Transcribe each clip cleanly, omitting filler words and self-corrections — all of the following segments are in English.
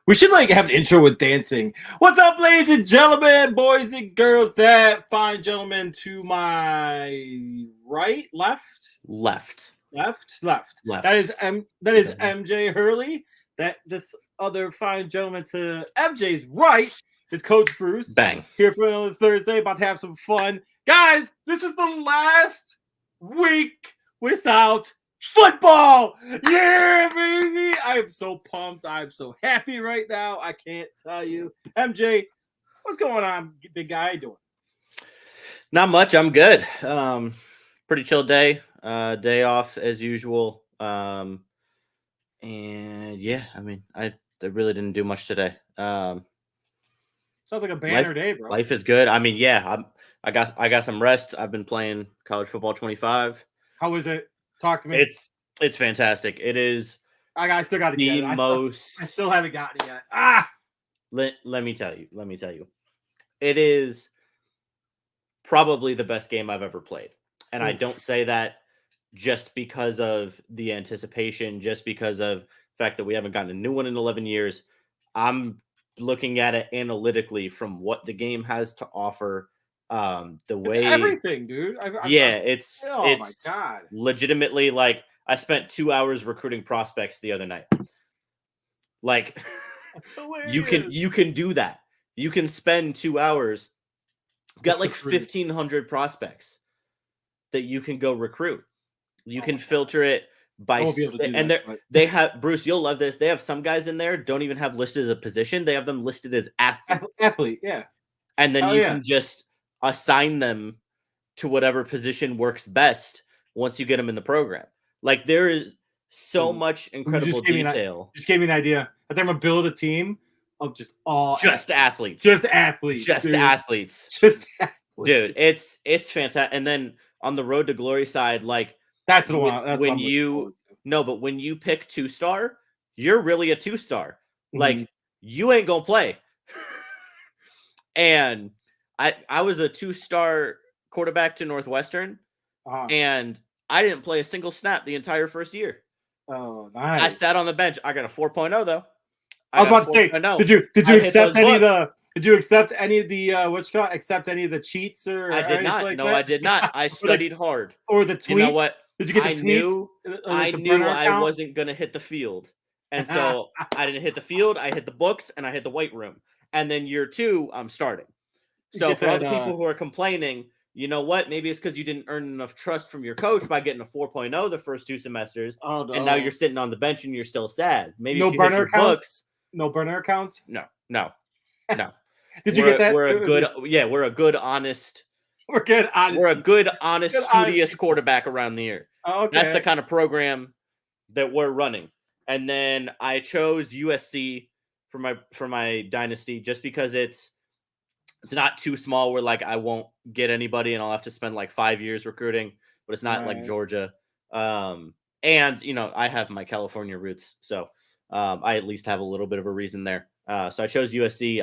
We should like have an intro with dancing. What's up, ladies and gentlemen, boys and girls? That fine gentleman to my right, left. That is MJ Hurley. That this other fine gentleman to MJ's right is Coach Bruce. Bang. Here for another Thursday, about to have some fun, guys. This is the last week without football. Yeah, baby. I am so pumped. I'm so happy right now. I can't tell you. MJ, what's going on, big guy? How you doing? Not much. I'm good. Pretty chill day. Day off as usual. And yeah, I mean, I really didn't do much today. Sounds like a banner day, bro. Life is good. I mean, yeah, I got some rest. I've been playing college football 25. How is it? Talk to me. It's fantastic. It is. I still got to get it. I still haven't gotten it yet. Let me tell you. It is probably the best game I've ever played. And I don't say that just because of the anticipation, just because of the fact that we haven't gotten a new one in 11 years. I'm looking at it analytically from what the game has to offer. It's everything, dude. It's my God. Legitimately, like, I spent 2 hours recruiting prospects the other night. Like, that's hilarious. You can do that. You can spend 2 hours. You've got like 1,500 prospects that you can go recruit. You can filter it by they have Bruce. You'll love this. They have some guys in there don't even have listed as a position. They have them listed as athlete. Yeah, and then you can just assign them to whatever position works best once you get them in the program. Like, there is so much incredible detail. Just gave me an idea. I think I'm gonna build a team of just athletes. Just athletes. Dude, it's fantastic. And then on the road to glory side, like, that's the one. That's when you but when you pick 2-star, you're really a 2-star. Like, you ain't gonna play. And I was a 2-star quarterback to Northwestern, and I didn't play a single snap the entire first year. Oh, nice. I sat on the bench. I got a 4.0 though. I was about to say, did you accept any of the? Did you accept any of the accept any of the cheats or? I did not. No, I did not. I studied hard. Or the tweets. You know what? Did you get the tweets? I knew I wasn't gonna hit the field, and so I didn't hit the field. I hit the books and I hit the weight room. And then year 2, I'm starting. So for other people who are complaining, you know what? Maybe it's because you didn't earn enough trust from your coach by getting a 4.0 the first 2 semesters, and now you're sitting on the bench and you're still sad. Maybe no burner accounts. No burner accounts. No. Did you get that? We're a good, honest. We're a good, honest, studious quarterback around the year. Oh, okay. That's the kind of program that we're running. And then I chose USC for my dynasty just because it's not too small where, like, I won't get anybody and I'll have to spend like 5 years recruiting, but it's not like Georgia. And you know, I have my California roots, so I at least have a little bit of a reason there. So I chose USC.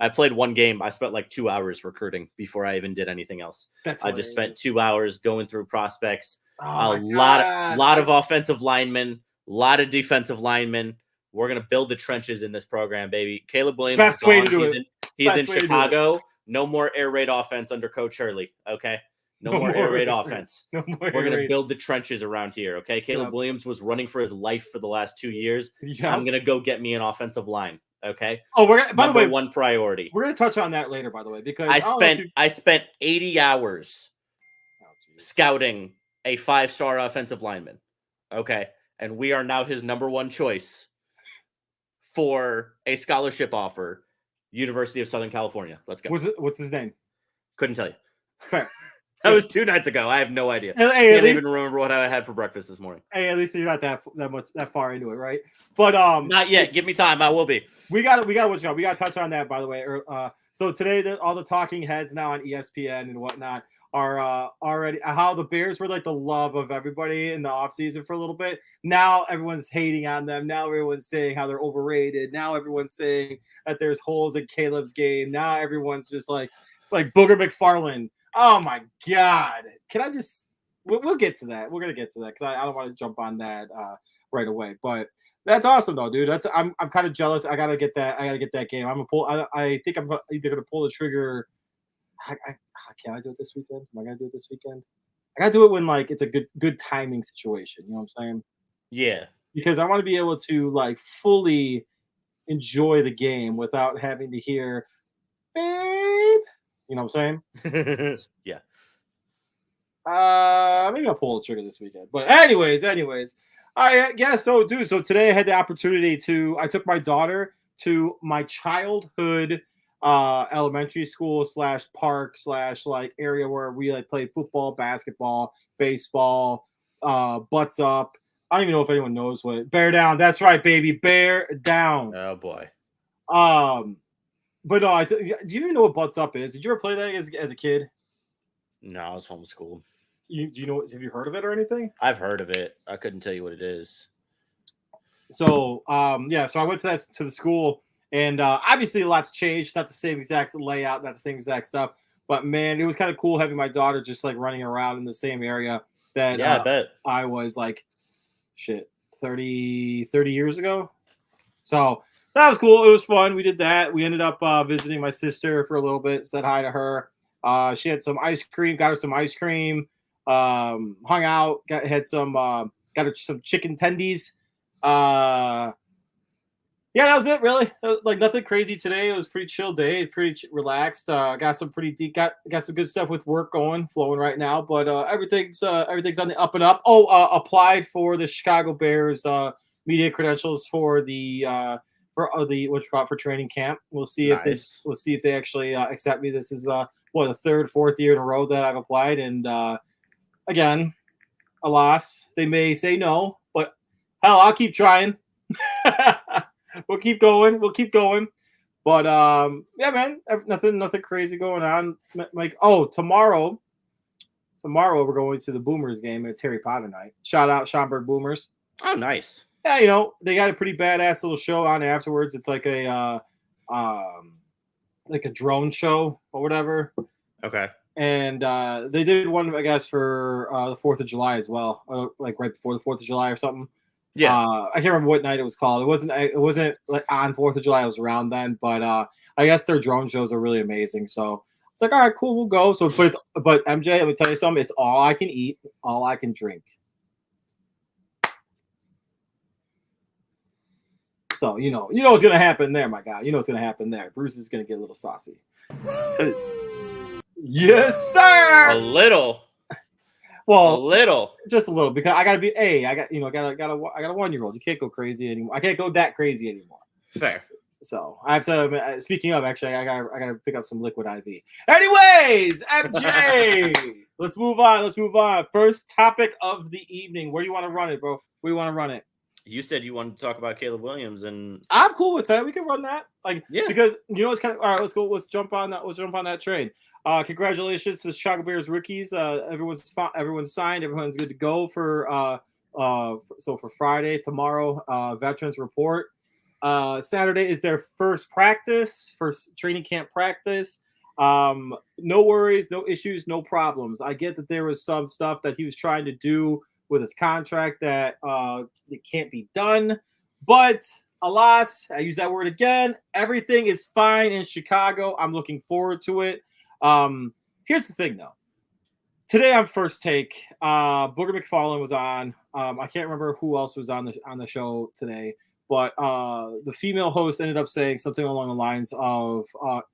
I played one game. I spent like 2 hours recruiting before I even did anything else. I just spent 2 hours going through prospects. A lot of offensive linemen, a lot of defensive linemen. We're gonna build the trenches in this program, baby. Caleb Williams. Best way to do it. He's in Chicago. No more air raid offense under Coach Hurley. Okay. No more air raid offense. We're going to build the trenches around here. Okay. Caleb Williams was running for his life for the last 2 years. I'm going to go get me an offensive line. Okay. Oh, by the way, one priority. We're going to touch on that later, by the way, because I spent 80 hours scouting a 5-star offensive lineman. Okay. And we are now his number 1 choice for a scholarship offer. University of Southern California. Let's go. What's his name? Couldn't tell you. Fair. That was 2 nights ago. I have no idea. Hey, Can't even remember what I had for breakfast this morning. Hey, at least you're not that far into it, right? But not yet. Give me time. I will be. We got we got to touch on that, by the way. So today, all the talking heads now on ESPN and whatnot are already how the Bears were like the love of everybody in the offseason for a little bit. Now everyone's hating on them. Now everyone's saying how they're overrated. Now everyone's saying that there's holes in Caleb's game. Now everyone's just like Booger McFarland. Oh my God! Can I just? We'll get to that. We're gonna get to that because I don't want to jump on that right away. But That's awesome though, dude. I'm kind of jealous. I gotta get that. I gotta get that game. I think I'm either gonna pull the trigger. Can I do it this weekend? Am I gonna do it this weekend? I gotta do it when like it's a good timing situation. You know what I'm saying? Yeah. Because I want to be able to like fully enjoy the game without having to hear, babe. You know what I'm saying? Yeah. Maybe I'll pull the trigger this weekend. But anyways, I yeah. So, dude, so today I had the opportunity to. I took my daughter to my childhood elementary school slash park slash like area where we like played football, basketball, baseball, butts up. I don't even know if anyone knows what bear down. That's right, baby, bear down. Oh boy. But no, do you even know what butts up is? Did you ever play that as a kid? No, I was homeschooled. Do you know? Have you heard of it or anything? I've heard of it. I couldn't tell you what it is. So yeah, so I went to the school, and obviously a lot's changed. It's not the same exact layout, not the same exact stuff. But man, it was kind of cool having my daughter just like running around in the same area that Yeah, I bet. I was like, shit, 30 years ago. So that was cool. It was fun. We did that. We ended up visiting my sister for a little bit. Said hi to her. She had some ice cream. Got her some ice cream. Hung out. Got her some chicken tendies. Yeah, that was it. Really, like nothing crazy today. It was a pretty chill day. Pretty relaxed. Got some pretty deep. Got some good stuff with work flowing right now. But everything's on the up and up. Oh, applied for the Chicago Bears media credentials for the for training camp. We'll see if they actually accept me. This is the third, fourth year in a row that I've applied, and again, alas, they may say no, but hell, I'll keep trying. We'll keep going. But yeah, man, nothing crazy going on. Like, oh, tomorrow we're going to the Boomers game. It's Harry Potter night. Shout out Schaumburg Boomers. Oh, nice. Yeah, they got a pretty badass little show on afterwards. It's like a drone show or whatever. Okay. And they did one, I guess, for the 4th of July as well, like right before the 4th of July or something. Yeah. I can't remember what night it was called. It wasn't like on 4th of July. It was around then, but I guess their drone shows are really amazing. So it's like, all right, cool, we'll go. So, but MJ, let me tell you something. It's all I can eat, all I can drink. So you know what's gonna happen there, my guy. You know what's gonna happen there. Bruce is gonna get a little saucy. Yes, sir. A little. Well, a little, just a little, because I gotta be I got a 1-year-old. You can't go crazy anymore. I can't go that crazy anymore. Fair. So I have to. Speaking of, actually, I gotta pick up some liquid IV. Anyways, MJ, let's move on. First topic of the evening. Where do you want to run it, bro? Where do you want to run it? You said you wanted to talk about Caleb Williams, and I'm cool with that. We can run that. Yeah. Because it's kind of all right. Let's go. Let's jump on that. Let's jump on that train. Congratulations to the Chicago Bears rookies. Everyone's signed. Everyone's good to go for for Friday, tomorrow, veterans report. Saturday is their first training camp practice. No worries, no issues, no problems. I get that there was some stuff that he was trying to do with his contract that it can't be done, but alas, I use that word again. Everything is fine in Chicago. I'm looking forward to it. Here's the thing, though. Today on First Take, Booger McFarland was on. I can't remember who else was on the show today, but the female host ended up saying something along the lines of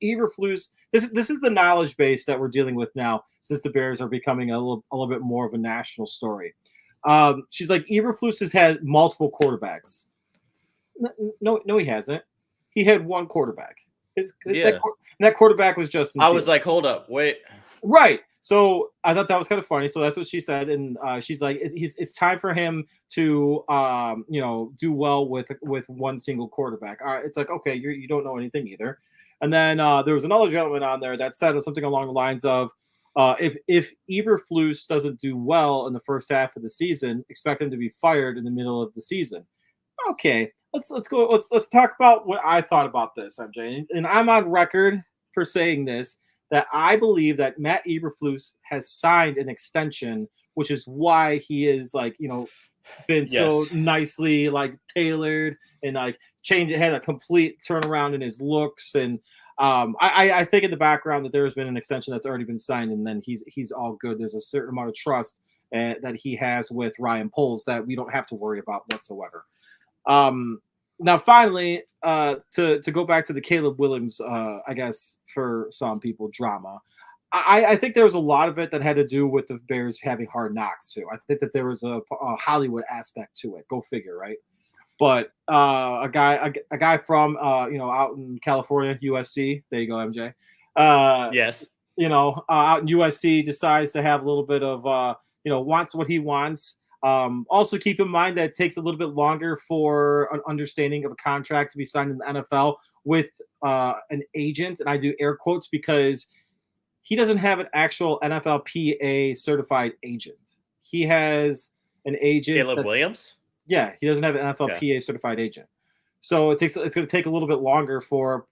Eberflus. This is the knowledge base that we're dealing with now, since the Bears are becoming a little bit more of a national story. She's like, Eberflus has had multiple quarterbacks. No, he hasn't. He had one quarterback. That quarterback was Justin Fields. I was like, hold up, wait. Right. So I thought that was kind of funny. So that's what she said, and she's like, it's time for him to do well with one single quarterback. It's like, okay, you don't know anything either. And then there was another gentleman on there that said something along the lines of, if Eberflus doesn't do well in the first half of the season, expect him to be fired in the middle of the season. Okay, let's go. Let's talk about what I thought about this, MJ. And I'm on record for saying this, that I believe that Matt Eberflus has signed an extension, which is why he is been so Yes. nicely like tailored and like changed. It had a complete turnaround in his looks, and I think in the background that there's been an extension that's already been signed, and then he's all good. There's a certain amount of trust that he has with Ryan Poles that we don't have to worry about whatsoever. Um, Now, finally, to go back to the Caleb Williams, I guess for some people, drama. I think there was a lot of it that had to do with the Bears having hard knocks too. I think that there was a Hollywood aspect to it. Go figure, right? But a guy from out in California, USC. There you go, MJ. Uh, Yes. Out in USC decides to have a little bit of wants what he wants. Also, keep in mind that it takes a little bit longer for an understanding of a contract to be signed in the NFL with an agent, and I do air quotes because he doesn't have an actual NFLPA certified agent. He has an agent Caleb that's Williams. yeah, he doesn't have an Okay. NFLPA certified agent. So it's going to take a little bit longer for.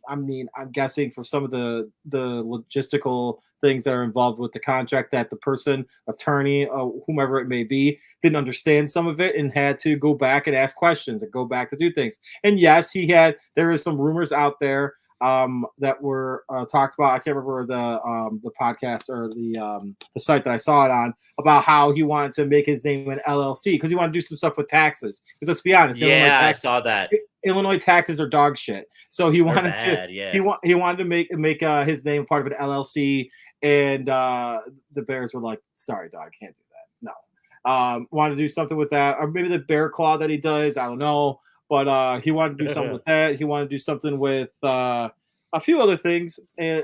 I mean, I'm guessing for some of the logistical things that are involved with the contract that the person, attorney, whomever it may be, didn't understand some of it and had to go back and ask questions and go back to do things. And yes, there is some rumors out there that were talked about. I can't remember the podcast or the site that I saw it on about how he wanted to make his name an LLC because he wanted to do some stuff with taxes. Because let's be honest, Yeah, I saw that. Illinois taxes are dog shit. So he wanted bad, to yeah. he wanted to make his name part of an LLC, and the Bears were like, "Sorry, dog, can't do that." No, wanted to do something with that, or maybe the bear claw that he does. I don't know, but he wanted to do something with that. He wanted to do something with a few other things, and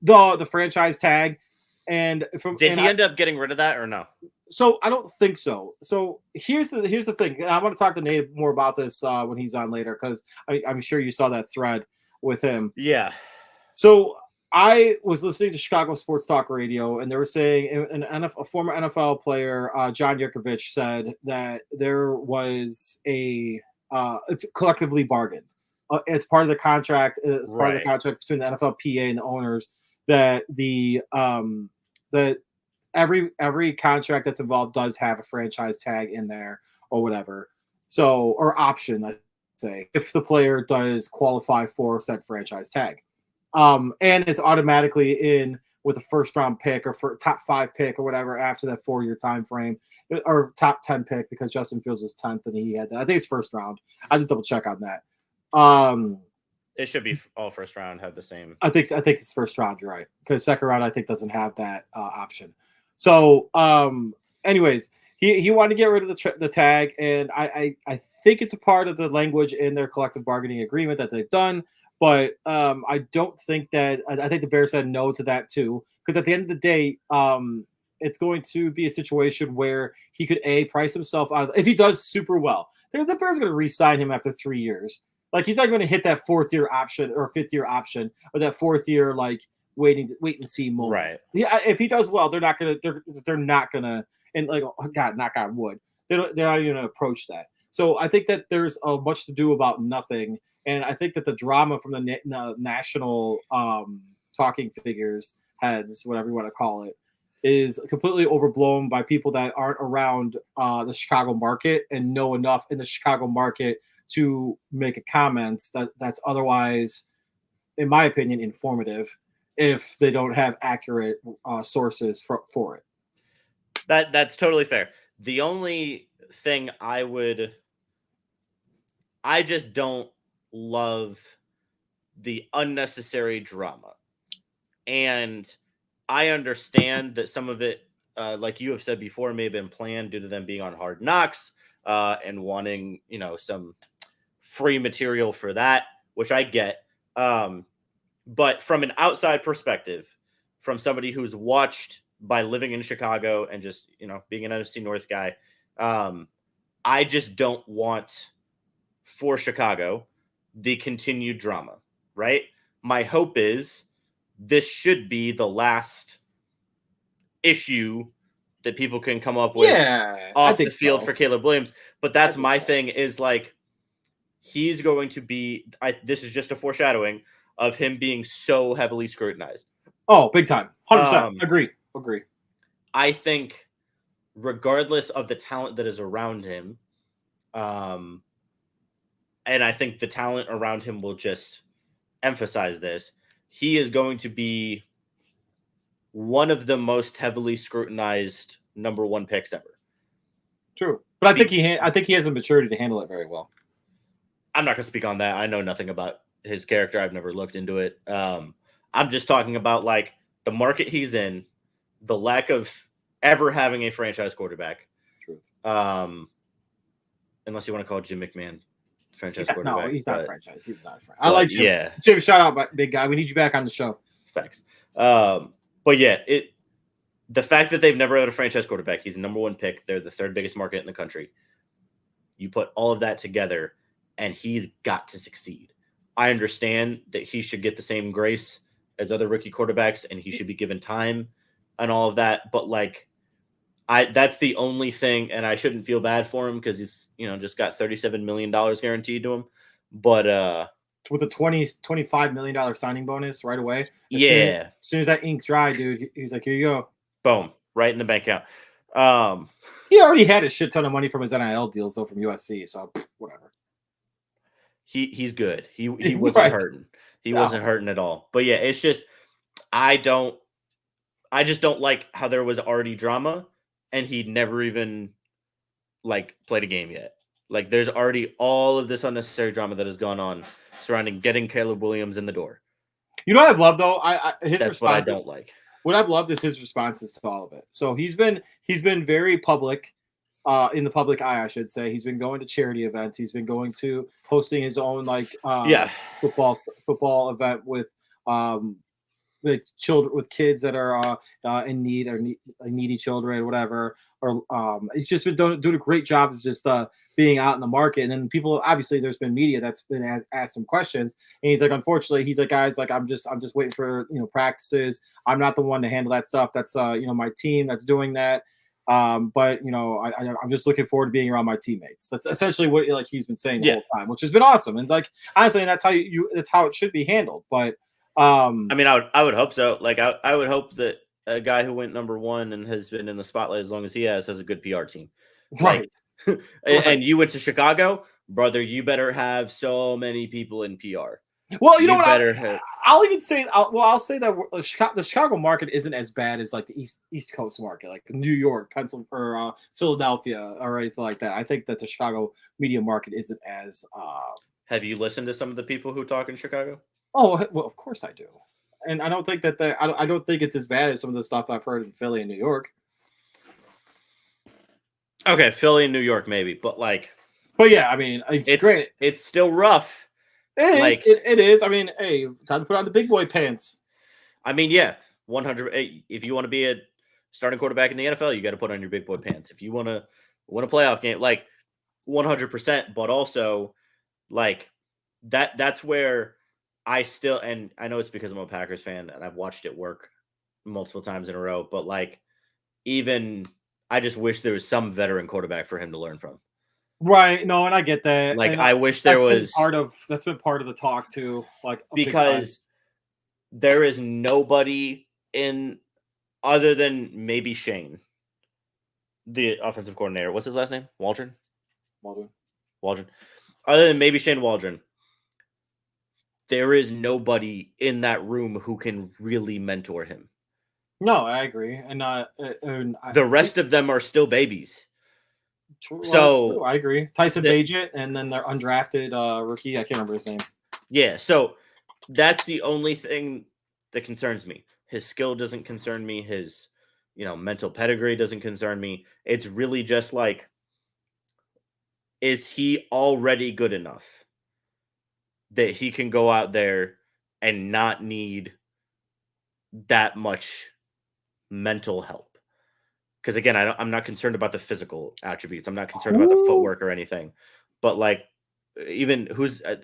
the franchise tag. And Did he end up getting rid of that or no? So I don't think so. So here's the thing. And I want to talk to Nate more about this when he's on later because I'm sure you saw that thread with him. Yeah. So I was listening to Chicago Sports Talk Radio, and they were saying a former NFL player, John Yurkovich, said that there was it's collectively bargained. It's part of the contract. It's part of the contract between the NFLPA and the owners that that every contract that's involved does have a franchise tag in there or whatever. So, or option, I'd say, if the player does qualify for said franchise tag. And it's automatically in with a first round pick or for top 5 pick or whatever after that 4-year time frame or top 10 pick because Justin Fields was 10th and he had that. I think it's first round. I just double check on that. It should be all first round have the same. I think it's first round. You're right because second round I think doesn't have that option. So, anyways, he wanted to get rid of the tag, and I think it's a part of the language in their collective bargaining agreement that they've done. But I don't think that I think the Bears said no to that too, because at the end of the day, it's going to be a situation where he could price himself out if he does super well. The Bears are going to re-sign him after 3 years. Like he's not going to hit that 4th-year option or 5th-year option or that 4th year like wait and see moment. Right. Yeah, if he does well, they're not gonna and like oh God, knock on wood, they're not even gonna approach that. So I think that there's much to do about nothing, and I think that the drama from the national talking figures heads, whatever you want to call it, is completely overblown by people that aren't around the Chicago market and know enough in the Chicago market to make a comment that's otherwise, in my opinion, informative if they don't have accurate sources for it. That's totally fair. The only thing I just don't love the unnecessary drama. And I understand that some of it, like you have said before, may have been planned due to them being on Hard Knocks and wanting, some free material for that, which I get. But from an outside perspective, from somebody who's watched by living in Chicago and just, being an NFC North guy, I just don't want for Chicago the continued drama, right? My hope is this should be the last issue that people can come up with off the field for Caleb Williams. But that's my thing is like, he's going to be, this is just a foreshadowing of him being so heavily scrutinized. Oh, big time. 100%. Agree. I think regardless of the talent that is around him. And I think the talent around him will just emphasize this. He is going to be one of the most heavily scrutinized number 1 picks ever. True, but I think he has the maturity to handle it very well. I'm not going to speak on that. I know nothing about his character. I've never looked into it. I'm just talking about like the market he's in, the lack of ever having a franchise quarterback. True. Unless you want to call Jim McMahon franchise quarterback. No, he's not franchise. He was not franchise. I like Jim. Yeah. Jim, shout out, big guy. We need you back on the show. Facts. But yeah, the fact that they've never had a franchise quarterback, he's the number 1 pick. They're the 3rd biggest market in the country. You put all of that together, and he's got to succeed. I understand that he should get the same grace as other rookie quarterbacks, and he should be given time and all of that. But like, that's the only thing, and I shouldn't feel bad for him because he's just got $37 million guaranteed to him. But with a $25 million signing bonus right away. As soon as that ink dried, dude, he's like, here you go. Boom, right in the bank account. He already had a shit ton of money from his NIL deals though from USC, so whatever. He's good. He wasn't hurting. He wasn't hurting at all. But yeah, it's just I just don't like how there was already drama and he'd never even like played a game yet. Like there's already all of this unnecessary drama that has gone on surrounding getting Caleb Williams in the door. You know what I've loved though? That's what I don't like. What I've loved is his responses to all of it. So he's been very public, in the public eye, I should say. He's been going to charity events. He's been going to hosting his own football event with children, with kids that are in need or needy children, whatever. Or he's just been doing a great job of just being out in the market. And then people, obviously, there's been media that's been asked him questions, and he's like, unfortunately, he's like, guys, like I'm just waiting for practices. I'm not the one to handle that stuff. That's my team that's doing that. But I'm just looking forward to being around my teammates. That's essentially what like he's been saying the whole time, which has been awesome. And like honestly, that's how it should be handled. But I mean, I would hope so. Like I would hope that a guy who went number 1 and has been in the spotlight as long as he has a good PR team, right? Like, and you went to Chicago, brother. You better have so many people in PR. Well, you know what? I'll even say. I'll say that the Chicago market isn't as bad as like the East Coast market, like New York, Pennsylvania, or Philadelphia, or anything like that. I think that the Chicago media market isn't as. Have you listened to some of the people who talk in Chicago? Oh well, of course I do, and I don't think that I don't think it's as bad as some of the stuff I've heard in Philly and New York. Okay, Philly and New York maybe, but yeah, I mean, it's great. It's still rough. It is. It is. I mean, hey, time to put on the big boy pants. I mean, yeah, 100. If you want to be a starting quarterback in the NFL, you got to put on your big boy pants. If you want to win a playoff game, 100%. But also, that's where I still, and I know it's because I'm a Packers fan and I've watched it work multiple times in a row. But even I just wish there was some veteran quarterback for him to learn from. Right. No, and I get that. I wish there was that's been part of the talk too. Because there is nobody in other than maybe Shane, the offensive coordinator. What's his last name? Waldron. Other than maybe Shane Waldron, there is nobody in that room who can really mentor him. No, I agree. And the rest of them are still babies. True, I agree. Tyson Bagent, and then their undrafted rookie. I can't remember his name. Yeah, so that's the only thing that concerns me. His skill doesn't concern me. His, mental pedigree doesn't concern me. It's really just is he already good enough that he can go out there and not need that much mental help? Because again, I'm not concerned about the physical attributes. I'm not concerned about the footwork or anything. But even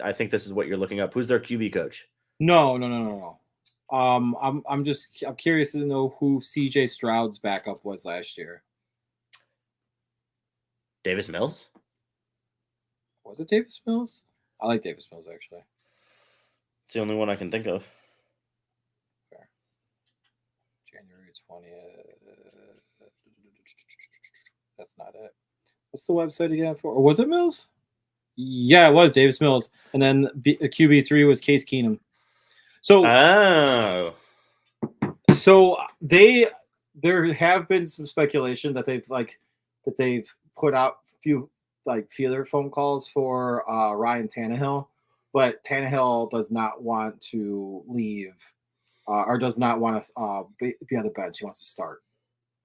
I think this is what you're looking up. Who's their QB coach? No. I'm curious to know who CJ Stroud's backup was last year. Davis Mills? Was it Davis Mills? I like Davis Mills actually. It's the only one I can think of. Fair. January 20th. That's not it. What's the website again for? Or was it Mills? Yeah, it was Davis Mills, and then QB3 was Case Keenum. So there have been some speculation that they've put out a few feeler phone calls for Ryan Tannehill, but Tannehill does not want to leave or does not want to be on the bench. He wants to start.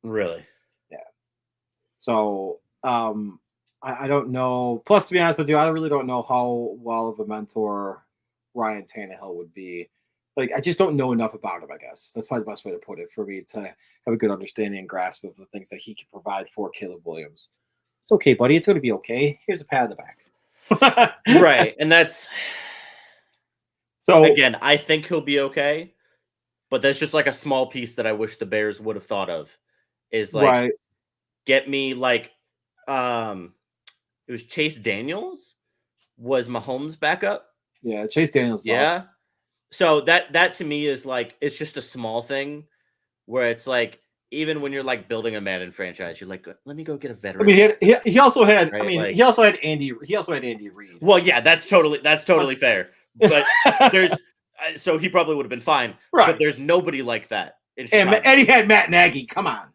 Really? Yeah. So I don't know. Plus, to be honest with you, I really don't know how well of a mentor Ryan Tannehill would be. Like, I just don't know enough about him, I guess. That's probably the best way to put it for me to have a good understanding and grasp of the things that he can provide for Caleb Williams. It's okay, buddy. It's going to be okay. Here's a pat on the back. Right. And that's... So, again, I think he'll be okay. But that's just like a small piece that I wish the Bears would have thought of. Is like, get me like... it was Chase Daniels was Mahomes' backup. Yeah, Chase Daniels. Yeah. Awesome. So that to me is like, it's just a small thing where it's like, even when you're like building a Madden franchise, you're like, let me go get a veteran. I mean, he also had, right? He also had Andy Reid. Well, yeah, that's totally fair. But so he probably would have been fine. Right. But there's nobody like that. And he had Matt Nagy. Come on.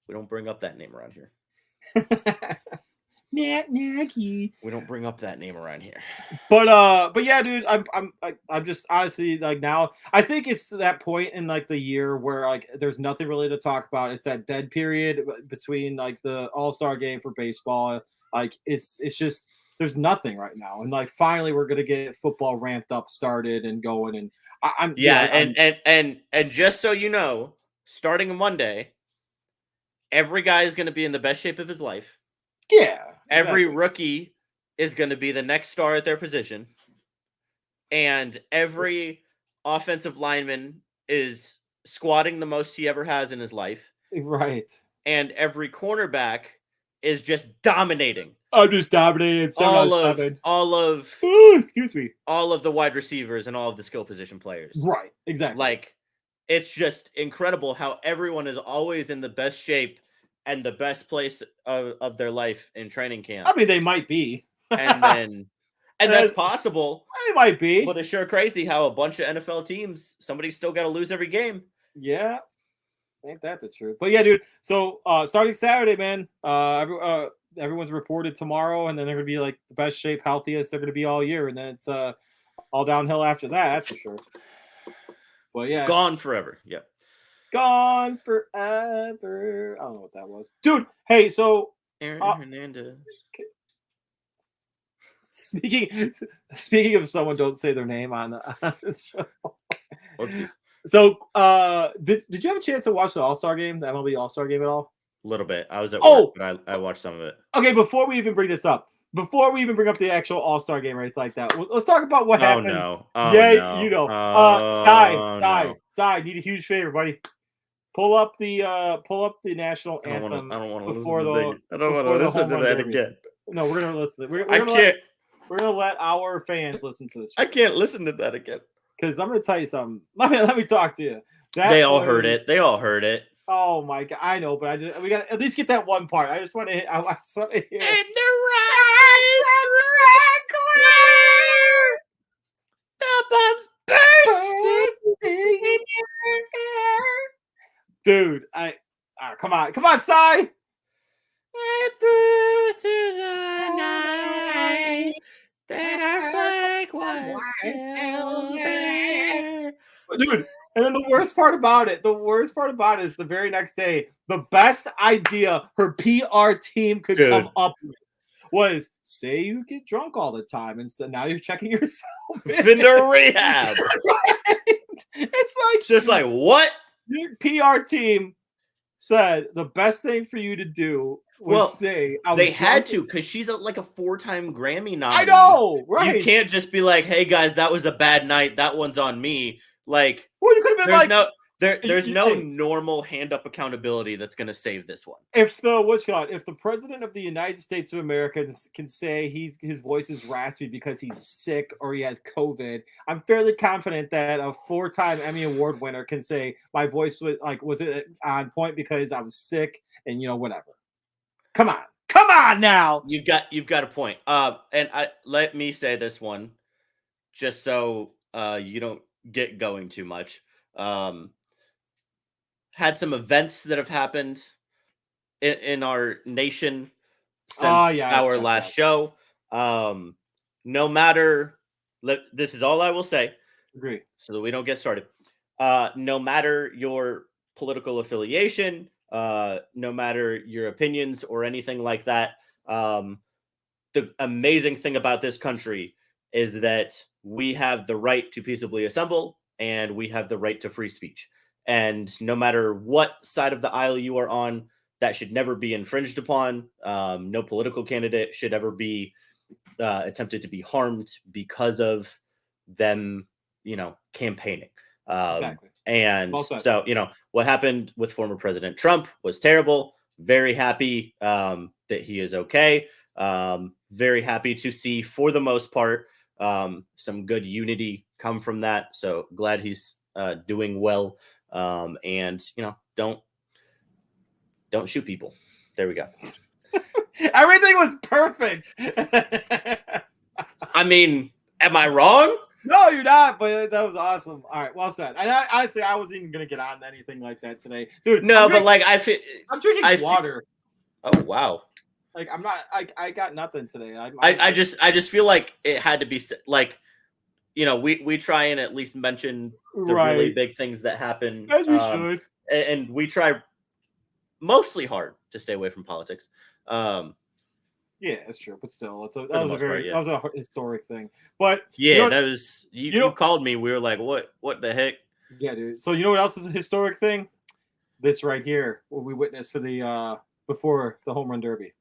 We don't bring up that name around here. Matt Nagy. We don't bring up that name around here. But yeah, dude, I'm just honestly like now. I think it's that point in like the year where like there's nothing really to talk about. It's that dead period between like the All Star game for baseball. Like it's just there's nothing right now, and like finally we're gonna get football ramped up, started, and going. And and just so you know, starting Monday, every guy is going to be in the best shape of his life. Yeah. Exactly. Every rookie is going to be the next star at their position. And every offensive lineman is squatting the most he ever has in his life. Right. And every cornerback is just dominating. I'm just dominating. All of excuse me. All of the wide receivers and all of the skill position players. Right. Exactly. Like, it's just incredible how everyone is always in the best shape and the best place of their life in training camp. I mean, they might be. And that's possible. It might be. But it's sure crazy how a bunch of NFL teams, somebody's still got to lose every game. Yeah. Ain't that the truth? But yeah, dude. So starting Saturday, man, everyone's reported tomorrow, and then they're going to be like the best shape, healthiest they're going to be all year. And then it's all downhill after that. That's for sure. Well, yeah. Gone forever. Yep. Gone forever. I don't know what that was. Dude, hey, so Aaron Hernandez. Speaking of someone, don't say their name on this show. Whoopsies. So did you have a chance to watch the All Star game, the MLB All Star game at all? A little bit. I was at work, but I watched some of it. Okay, before we even bring this up. Before we even bring up the actual All Star game or anything like that, let's talk about what happened. No. No. You know. Sai, need a huge favor, buddy. Pull up the national anthem. I don't want to listen to that again. No, we're gonna listen. We're gonna let our fans listen to this. I can't listen to that again. Because I'm gonna tell you something. Let me talk to you. They all heard it. Oh my god, I know, but we got to at least get that one part. I just want to hear. And the the bombs bursting. Dude, come on, Sai. I blew through the night that our flag was still there. Dude, and then the worst part about it is the very next day, the best idea her PR team could come up with was, say you get drunk all the time, and so now you're checking yourself into rehab. Right? It's like, just like, what? Your PR team said the best thing for you to do was say they had to, because she's like a 4-time Grammy nominee. I know, right? You can't just be like, hey guys, that was a bad night, that one's on me. Like, well, you could have been like, There's no normal hand up accountability that's going to save this one. If the president of the United States of America can say his voice is raspy because he's sick or he has COVID, I'm fairly confident that a 4-time Emmy Award winner can say my voice was it on point because I was sick and whatever. Come on now. You've got a point. And let me say this one, just so you don't get going too much. Had some events that have happened in our nation since our last show. No matter, this is all I will say. Agree. So that we don't get started. No matter your political affiliation, no matter your opinions or anything like that, the amazing thing about this country is that we have the right to peaceably assemble and we have the right to free speech. And no matter what side of the aisle you are on, that should never be infringed upon. No political candidate should ever be attempted to be harmed because of them, campaigning. Exactly. And so, what happened with former President Trump was terrible. Very happy that he is okay. Very happy to see, for the most part, some good unity come from that. So glad he's doing well. And don't shoot people. There we go. Everything was perfect. I mean, am I wrong? No, you're not, but that was awesome. All right, well said. And honestly, I wasn't even gonna get on anything like that today, dude. No, but I'm drinking water. Oh wow. Like I'm not. I got nothing today. I just feel like it had to be like, we try and at least mention the really big things that happen, as we should, and we try mostly hard to stay away from politics. Yeah, that's true, but still, that was a historic thing. But yeah, that was you called me. We were like, what the heck? Yeah, dude. So you know what else is a historic thing? This right here, what we witnessed for the before the home run derby.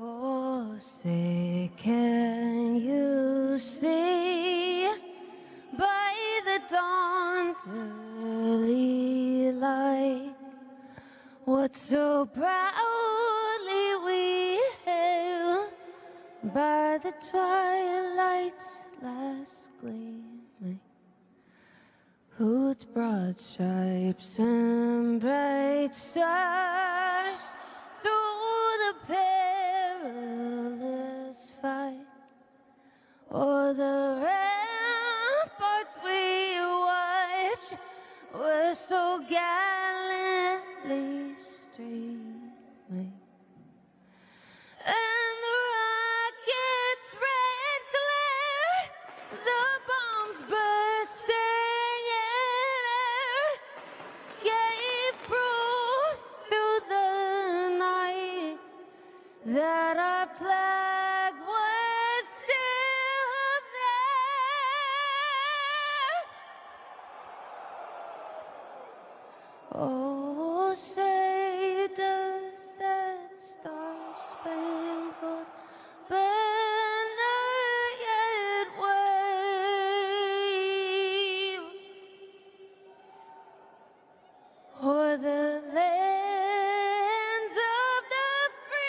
Oh, say, can you see by the dawn's early light what so proudly we hailed by the twilight's last gleaming, whose broad stripes and bright stars through the perilous fight o'er the ramparts we watched were so gallantly streaming, and the rocket's red glare, the bombs bursting in air, gave proof through the night that our flag was still there. Oh, say does that star-spangled banner yet wave o'er the land of the free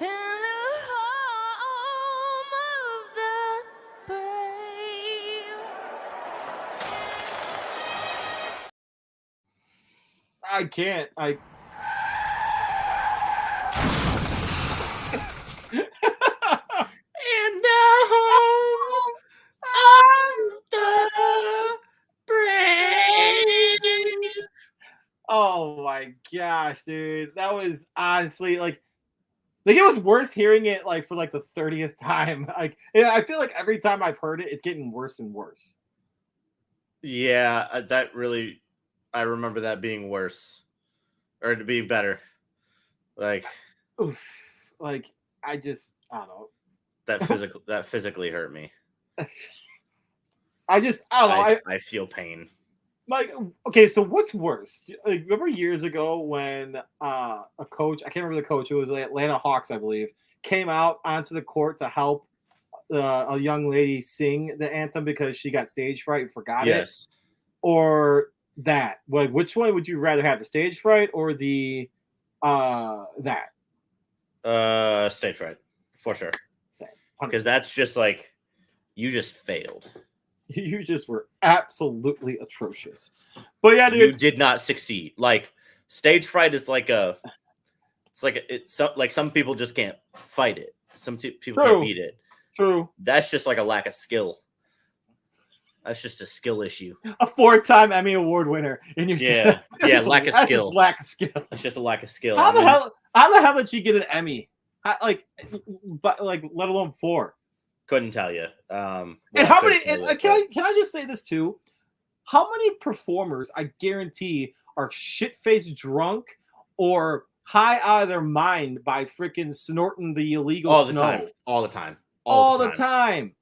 and the home of the brave? I can't. And the home of the brave. Oh my gosh, dude. That was honestly like it was worse hearing it for the 30th time. I feel like every time I've heard it, it's getting worse and worse. Yeah, that really, I remember that being worse or to be better. Oof. I don't know. That physically hurt me. I don't know. I feel pain. Okay, so what's worse? Remember years ago when a coach, I can't remember the coach, it was the Atlanta Hawks, I believe, came out onto the court to help a young lady sing the anthem because she got stage fright and forgot it, Yes. or that? Like, which one would you rather have, the stage fright or the that? Stage fright for sure. Same. Because that's just like you just failed. You just were absolutely atrocious. But yeah, You dude. did not succeed. Like stage fright is like some people just can't fight it. Some people True. can't beat it. True. That's just like a lack of skill. That's just a skill issue. A 4-time Emmy Award winner in your Yeah, lack of skill. Just lack of skill. It's just a lack of skill. How the hell did she get an Emmy? But let alone 4. Couldn't tell you. And how many? And can I just say this too? How many performers I guarantee are shit-faced drunk or high out of their mind by freaking snorting the illegal snow all the time. All the time.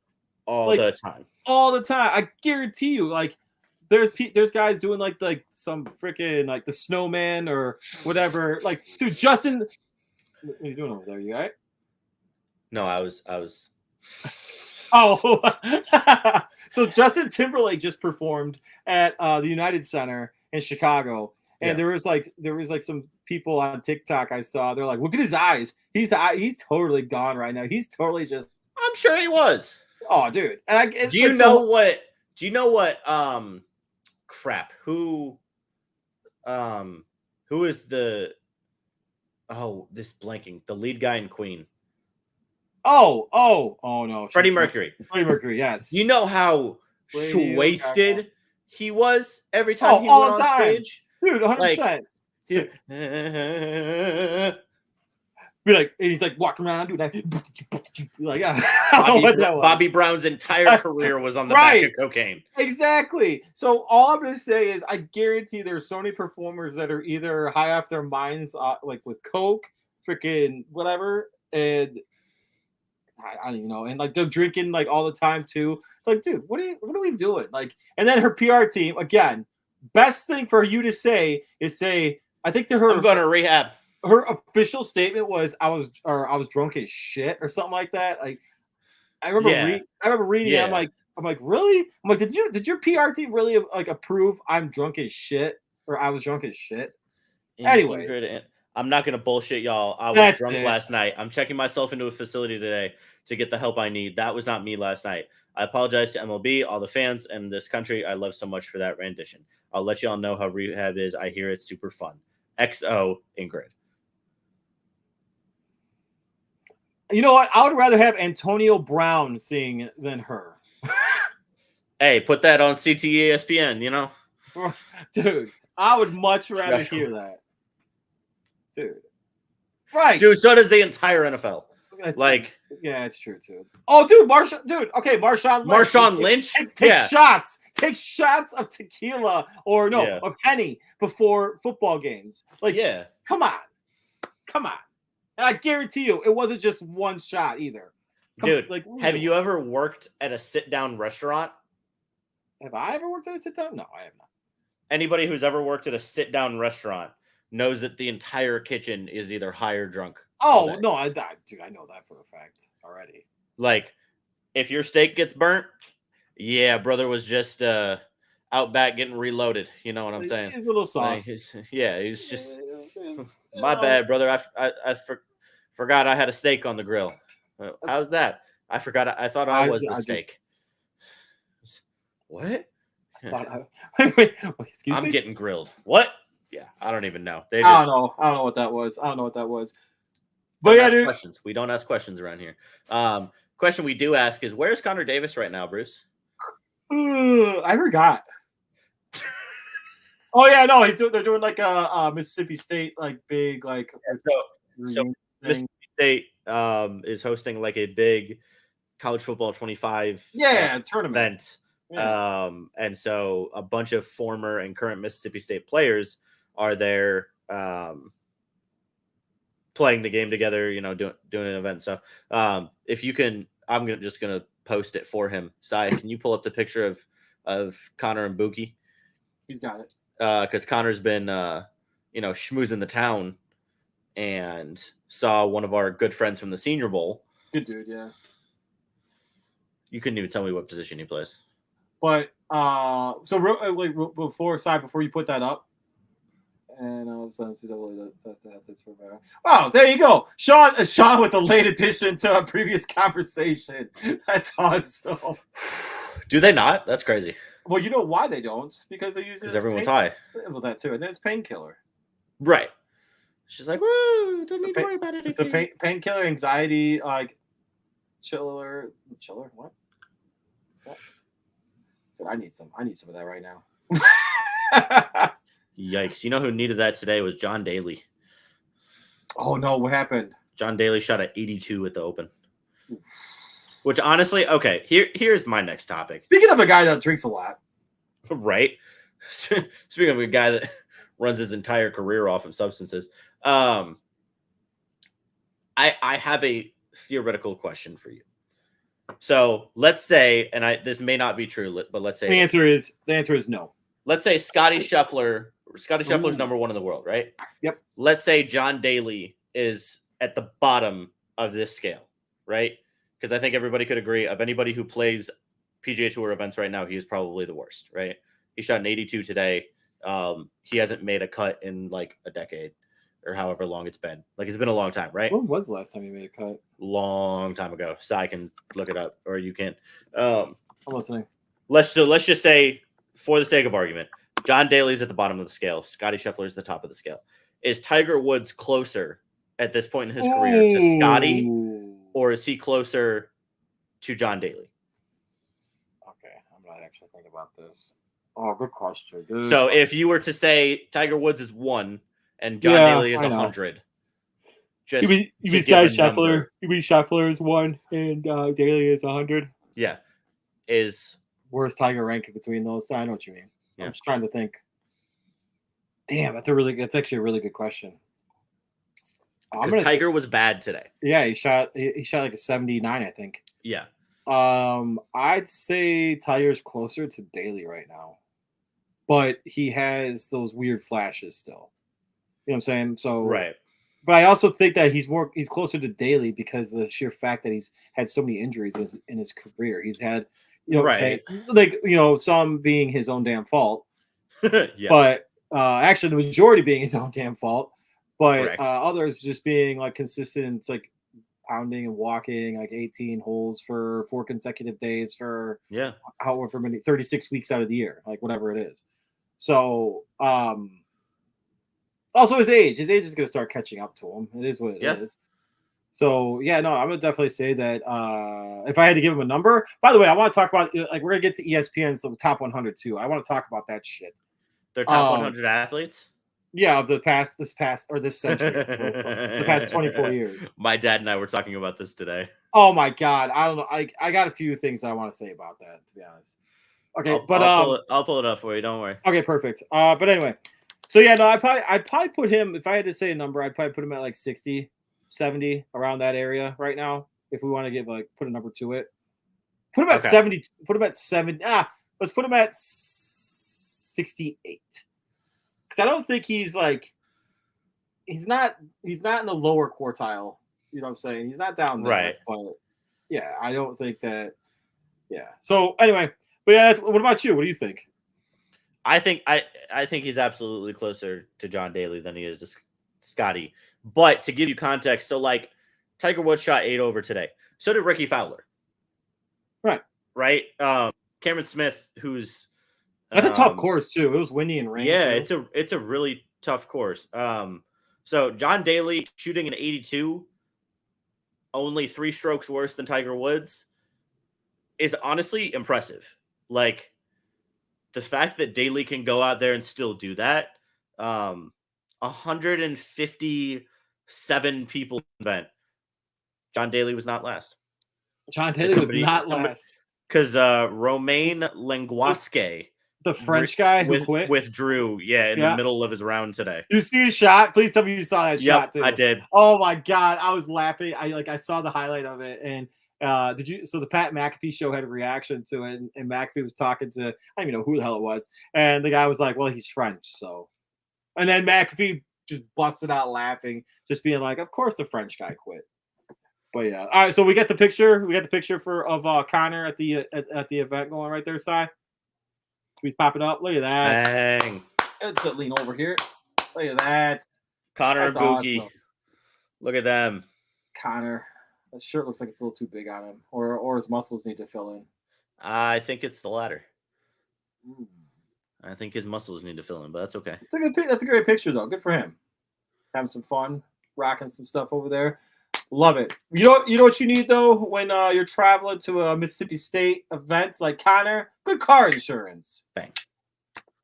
I guarantee you, like, there's guys doing like some freaking like the snowman or whatever. Like, dude, Justin, what are you doing over there? You all right? No, I was. Oh, so Justin Timberlake just performed at the United Center in Chicago, and there was like some people on TikTok I saw. They're like, look at his eyes. He's totally gone right now. He's totally just. I'm sure he was. Oh, dude. And do you know what? Crap. Who is the? Oh, this blanking. The lead guy in Queen. Oh no. Freddie Mercury. Yes. You know how wasted he was every time he went on stage? Dude, 100%. Be like, and he's like walking around, dude. Like, I don't know what that was. Bobby Brown's entire career was on the back of cocaine. Exactly. So all I'm gonna say is, I guarantee there's so many performers that are either high off their minds, like with coke, freaking whatever, and I don't even know, and like they're drinking like all the time too. It's like, dude, what are we doing? Like, and then her PR team again. Best thing for you to say is I think I'm going to rehab. Her official statement was I was drunk as shit or something like that. Like, I remember reading it. I'm like, really? I'm like, did your PR team really like approve I'm drunk as shit or I was drunk as shit? Anyways, I'm not going to bullshit y'all. I was drunk last night. I'm checking myself into a facility today to get the help I need. That was not me last night. I apologize to MLB, all the fans, and this country I love so much for that rendition. I'll let y'all know how rehab is. I hear it's super fun. XO, Ingrid. You know what? I would rather have Antonio Brown sing than her. Hey, put that on CTE ESPN, you know? Dude, I would much rather hear that. Dude. Right. Dude, so does the entire NFL. Yeah, it's true too. Oh, dude, Marshawn Lynch. Take shots of tequila of Henny before football games. Like, come on. And I guarantee you, it wasn't just one shot either. Have you ever worked at a sit-down restaurant? Have I ever worked at a sit-down? No, I have not. Anybody who's ever worked at a sit-down restaurant knows that the entire kitchen is either high or drunk. Oh, no, I know that for a fact already. Like, if your steak gets burnt, brother was just out back getting reloaded. You know what I'm saying? He's a little sauce. He's just, my bad, brother. I forgot I had a steak on the grill. How's that? I forgot. I thought I was the steak. What? Wait, excuse me? I'm getting grilled. What? Yeah, I don't even know. I don't know what that was. But yeah, dude. Questions. We don't ask questions around here. Question we do ask is, where's Connor Davis right now, Bruce? I forgot. Oh yeah, no, they're doing like a Mississippi State like big like. So Mississippi State is hosting like a big college football 25 tournament event. Yeah. And so a bunch of former and current Mississippi State players are there playing the game together, doing an event and stuff. If you can, I'm just gonna post it for him. Sai, can you pull up the picture of Connor and Buki? He's got it. Because Connor's been schmoozing the town and saw one of our good friends from the Senior Bowl. Good dude, yeah. You couldn't even tell me what position he plays. But before you put that up, and all of a sudden NCAA test athletes for better. Wow, there you go, Sean with a late addition to a previous conversation. That's awesome. Do they not? That's crazy. Well, you know why they don't? Because they use it. Because everyone's high. Well, that too, and then it's painkiller. Right. She's like, woo, don't need to worry about it. It's a painkiller, anxiety, like chiller. What? So I need some of that right now. Yikes. You know who needed that today was John Daly. Oh no, what happened? John Daly shot at 82 at the Open. Which honestly, okay, here's my next topic. Speaking of a guy that drinks a lot. Right. Speaking of a guy that runs his entire career off of substances. I have a theoretical question for you. So let's say, and this may not be true, but let's say the answer is no. Let's say Scottie Scheffler's number one in the world, right? Yep. Let's say John Daly is at the bottom of this scale, right? Because I think everybody could agree of anybody who plays PGA Tour events right now, he is probably the worst, right? He shot an 82 today. He hasn't made a cut in like a decade or however long it's been. Like it's been a long time, right? When was the last time you made a cut? Long time ago. So I can look it up, or you can. I'm listening. Let's just say, for the sake of argument, John Daly's at the bottom of the scale. Scottie Scheffler is the top of the scale. Is Tiger Woods closer at this point in his career to Scottie, or is he closer to John Daly? Okay, I'm not actually thinking about this. Oh, good question. So if you were to say Tiger Woods is 1 and John Daly is 100, just you mean Scottie Scheffler? You mean Scheffler is 1 and Daly is 100? Yeah. Where's Tiger ranking between those? I know what you mean. Yeah. I'm just trying to think. Damn, that's actually a really good question. Because Tiger was bad today. Yeah, he shot like a 79, I think. Yeah. I'd say Tiger's closer to Daly right now, but he has those weird flashes still. You know what I'm saying? So right. But I also think that he's closer to Daly because of the sheer fact that he's had so many injuries in his career. He's had, right, some being his own damn fault, yeah. But actually the majority being his own damn fault. But others just being like consistent, like pounding and walking like 18 holes for 4 consecutive days for however many 36 weeks out of the year, like whatever it is. So also his age is going to start catching up to him. It is what it is. So I'm gonna definitely say that if I had to give him a number. By the way, I want to talk about like we're gonna get to ESPN's top 100 too. I want to talk about that shit. Their top 100 athletes. Yeah, of this century, the past 24 years. My dad and I were talking about this today. Oh my god, I don't know. I got a few things I want to say about that, to be honest. Okay, I'll pull it up for you. Don't worry. Okay, perfect. But anyway, so I'd probably put him, if I had to say a number, I'd probably put him at like 60, 70, around that area right now. If we want to put a number to it, put him at 70. Put him at 70. Let's put him at 68. Because I don't think he's not in the lower quartile. You know what I'm saying? He's not down there. Right. But yeah, I don't think that. Yeah. So anyway, but yeah, what about you? What do you think? I think he's absolutely closer to John Daly than he is to Scottie. But to give you context, so like Tiger Woods shot 8 over today. So did Ricky Fowler. Right. Cameron Smith, who's that's a tough course too. It was windy and rainy. Yeah, it's a really tough course. So John Daly shooting an 82, only 3 strokes worse than Tiger Woods, is honestly impressive. Like the fact that Daly can go out there and still do that. 157 people event. John Daly was not last. John Daly was not last because Romain Languasque, the French guy who quit, withdrew. In the middle of his round today. You see his shot? Please tell me you saw that shot too. I did. Oh my god, I was laughing. I saw the highlight of it, and did you? So the Pat McAfee show had a reaction to it, and McAfee was talking to, I don't even know who the hell it was, and the guy was like, "Well, he's French, so," and then McAfee just busted out laughing, just being like, "Of course the French guy quit." But yeah, all right. So we get the picture. We got the picture of Connor at the event going right there. Side. We pop it up. Look at that. Bang. Let's lean over here. Look at that. Connor That's and Buki. awesome. Look at them. Connor. That shirt looks like it's a little too big on him, or his muscles need to fill in. I think it's the latter. Ooh. I think his muscles need to fill in, but that's okay. It's a good. That's a great picture though. Good for him. Having some fun, rocking some stuff over there. Love it. You know what you need though when you're traveling to a Mississippi State event like Connor? Good car insurance. Bang.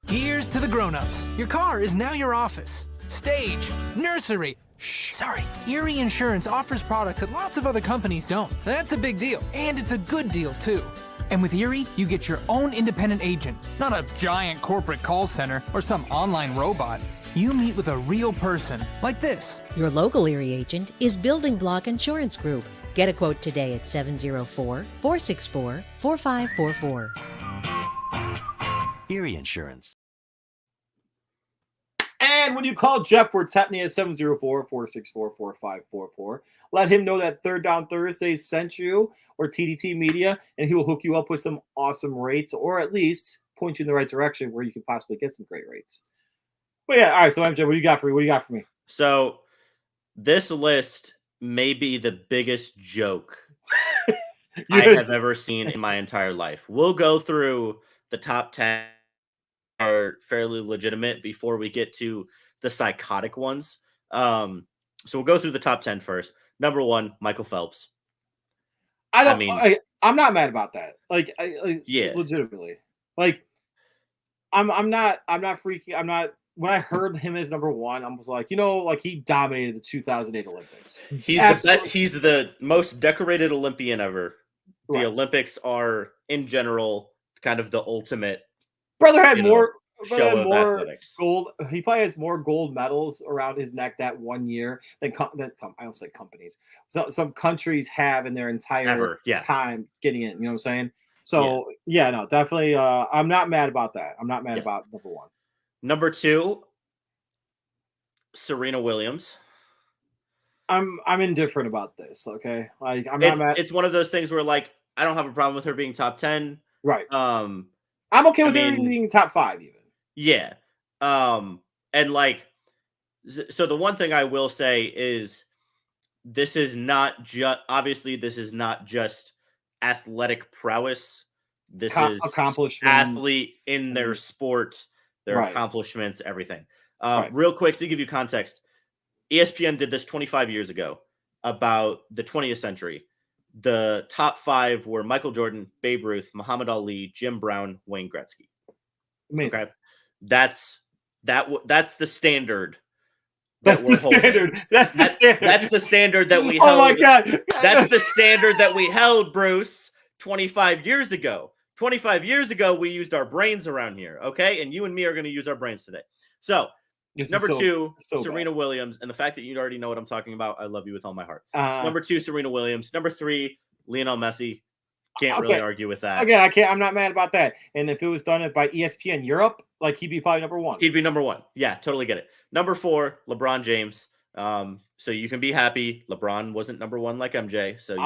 Here's to the grown-ups. Your car is now your office, stage, nursery. Shh, sorry. Erie Insurance offers products that lots of other companies don't. That's a big deal, and it's a good deal too. And with Erie, you get your own independent agent, not a giant corporate call center or some online robot. You meet with a real person, like this. Your local Erie agent is Building Block Insurance Group. Get a quote today at 704-464-4544. Erie Insurance. And when you call Jeff Wertetny at 704-464-4544, let him know that Third Down Thursday sent you or TDT Media, and he will hook you up with some awesome rates, or at least point you in the right direction where you can possibly get some great rates. But yeah, all right. So MJ, what do you got for me? What do you got for me? So this list may be the biggest joke I have ever seen in my entire life. We'll go through the top 10 are fairly legitimate before we get to the psychotic ones. So we'll go through the top 10 first. Number 1, Michael Phelps. I'm not mad about that. Yeah, legitimately. Like, I'm not freaking. I'm not. When I heard him as number 1, I was like, he dominated the 2008 Olympics. He's the most decorated Olympian ever. Right. The Olympics are, in general, kind of the ultimate. Brother had more athletics. Gold. He probably has more gold medals around his neck that 1 year than I don't say companies. Some countries have in their entire time getting in. You know what I'm saying? So no, definitely. I'm not mad about that. I'm not mad about number 1. Number 2, Serena Williams. I'm indifferent about this. Okay, like I'm not mad. It's one of those things where like I don't have a problem with her being top 10. Right. I'm okay with her being top 5 even. Yeah. And like, so the one thing I will say is this is not just athletic prowess. This is athlete in their sport, their accomplishments, everything. Real quick to give you context, ESPN did this 25 years ago about the 20th century. The top 5 were Michael Jordan, Babe Ruth, Muhammad Ali, Jim Brown, Wayne Gretzky. Amazing. Okay, that's the standard. That's the standard. That's the standard that we held. Oh my God. That's the standard that we held, Bruce, 25 years ago. 25 years ago, we used our brains around here, okay? And you and me are going to use our brains today. So, number 2, Serena Williams. And the fact that you already know what I'm talking about, I love you with all my heart. Number 2, Serena Williams. Number 3, Lionel Messi. Can't really argue with that. Again, I'm not mad about that. And if it was done by ESPN Europe, like he'd be probably number 1. He'd be number 1. Yeah, totally get it. Number 4, LeBron James. So you can be happy. LeBron wasn't number 1 like MJ. So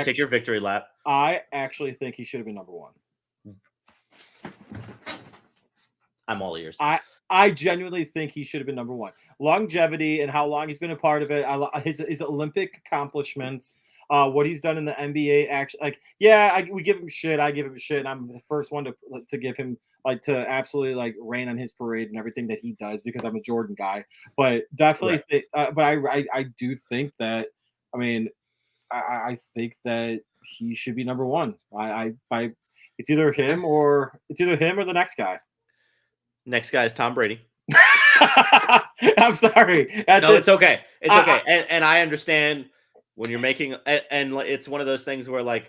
take your victory lap. I actually think he should have been number 1. I'm all ears. I genuinely think he should have been number 1. Longevity and how long he's been a part of it. His Olympic accomplishments. What he's done in the NBA, actually, we give him shit. I give him shit. And I'm the first one to give him to absolutely rain on his parade and everything that he does because I'm a Jordan guy. But definitely, I do think that. I mean, I think that he should be number 1. It's either him or the next guy. Next guy is Tom Brady. I'm sorry. It's okay. It's okay. And I understand. When you're making, and it's one of those things where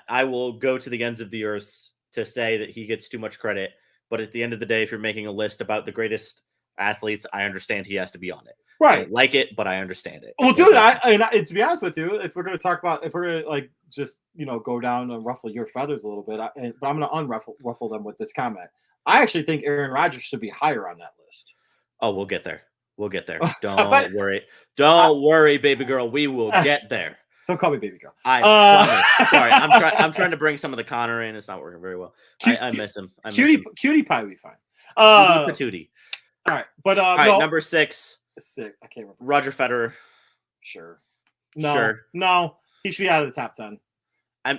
I will go to the ends of the earth to say that he gets too much credit. But at the end of the day, if you're making a list about the greatest athletes, I understand he has to be on it. Right. I don't like it, but I understand it. Well, dude, to be honest with you, if we're going to talk about, if we're going to just, go down and ruffle your feathers a little bit, but I'm going to unruffle them with this comment. I actually think Aaron Rodgers should be higher on that list. Oh, we'll get there. We'll get there. Don't worry. Don't worry, baby girl. We will get there. Don't call me baby girl. I promise. Sorry, I'm trying to bring some of the Connor in. It's not working very well. I miss him. Cutie pie would be fine. Patootie. All right, but All right, number 6. Sick. I can't remember. Roger Federer. Sure. No, he should be out of the top 10. I'm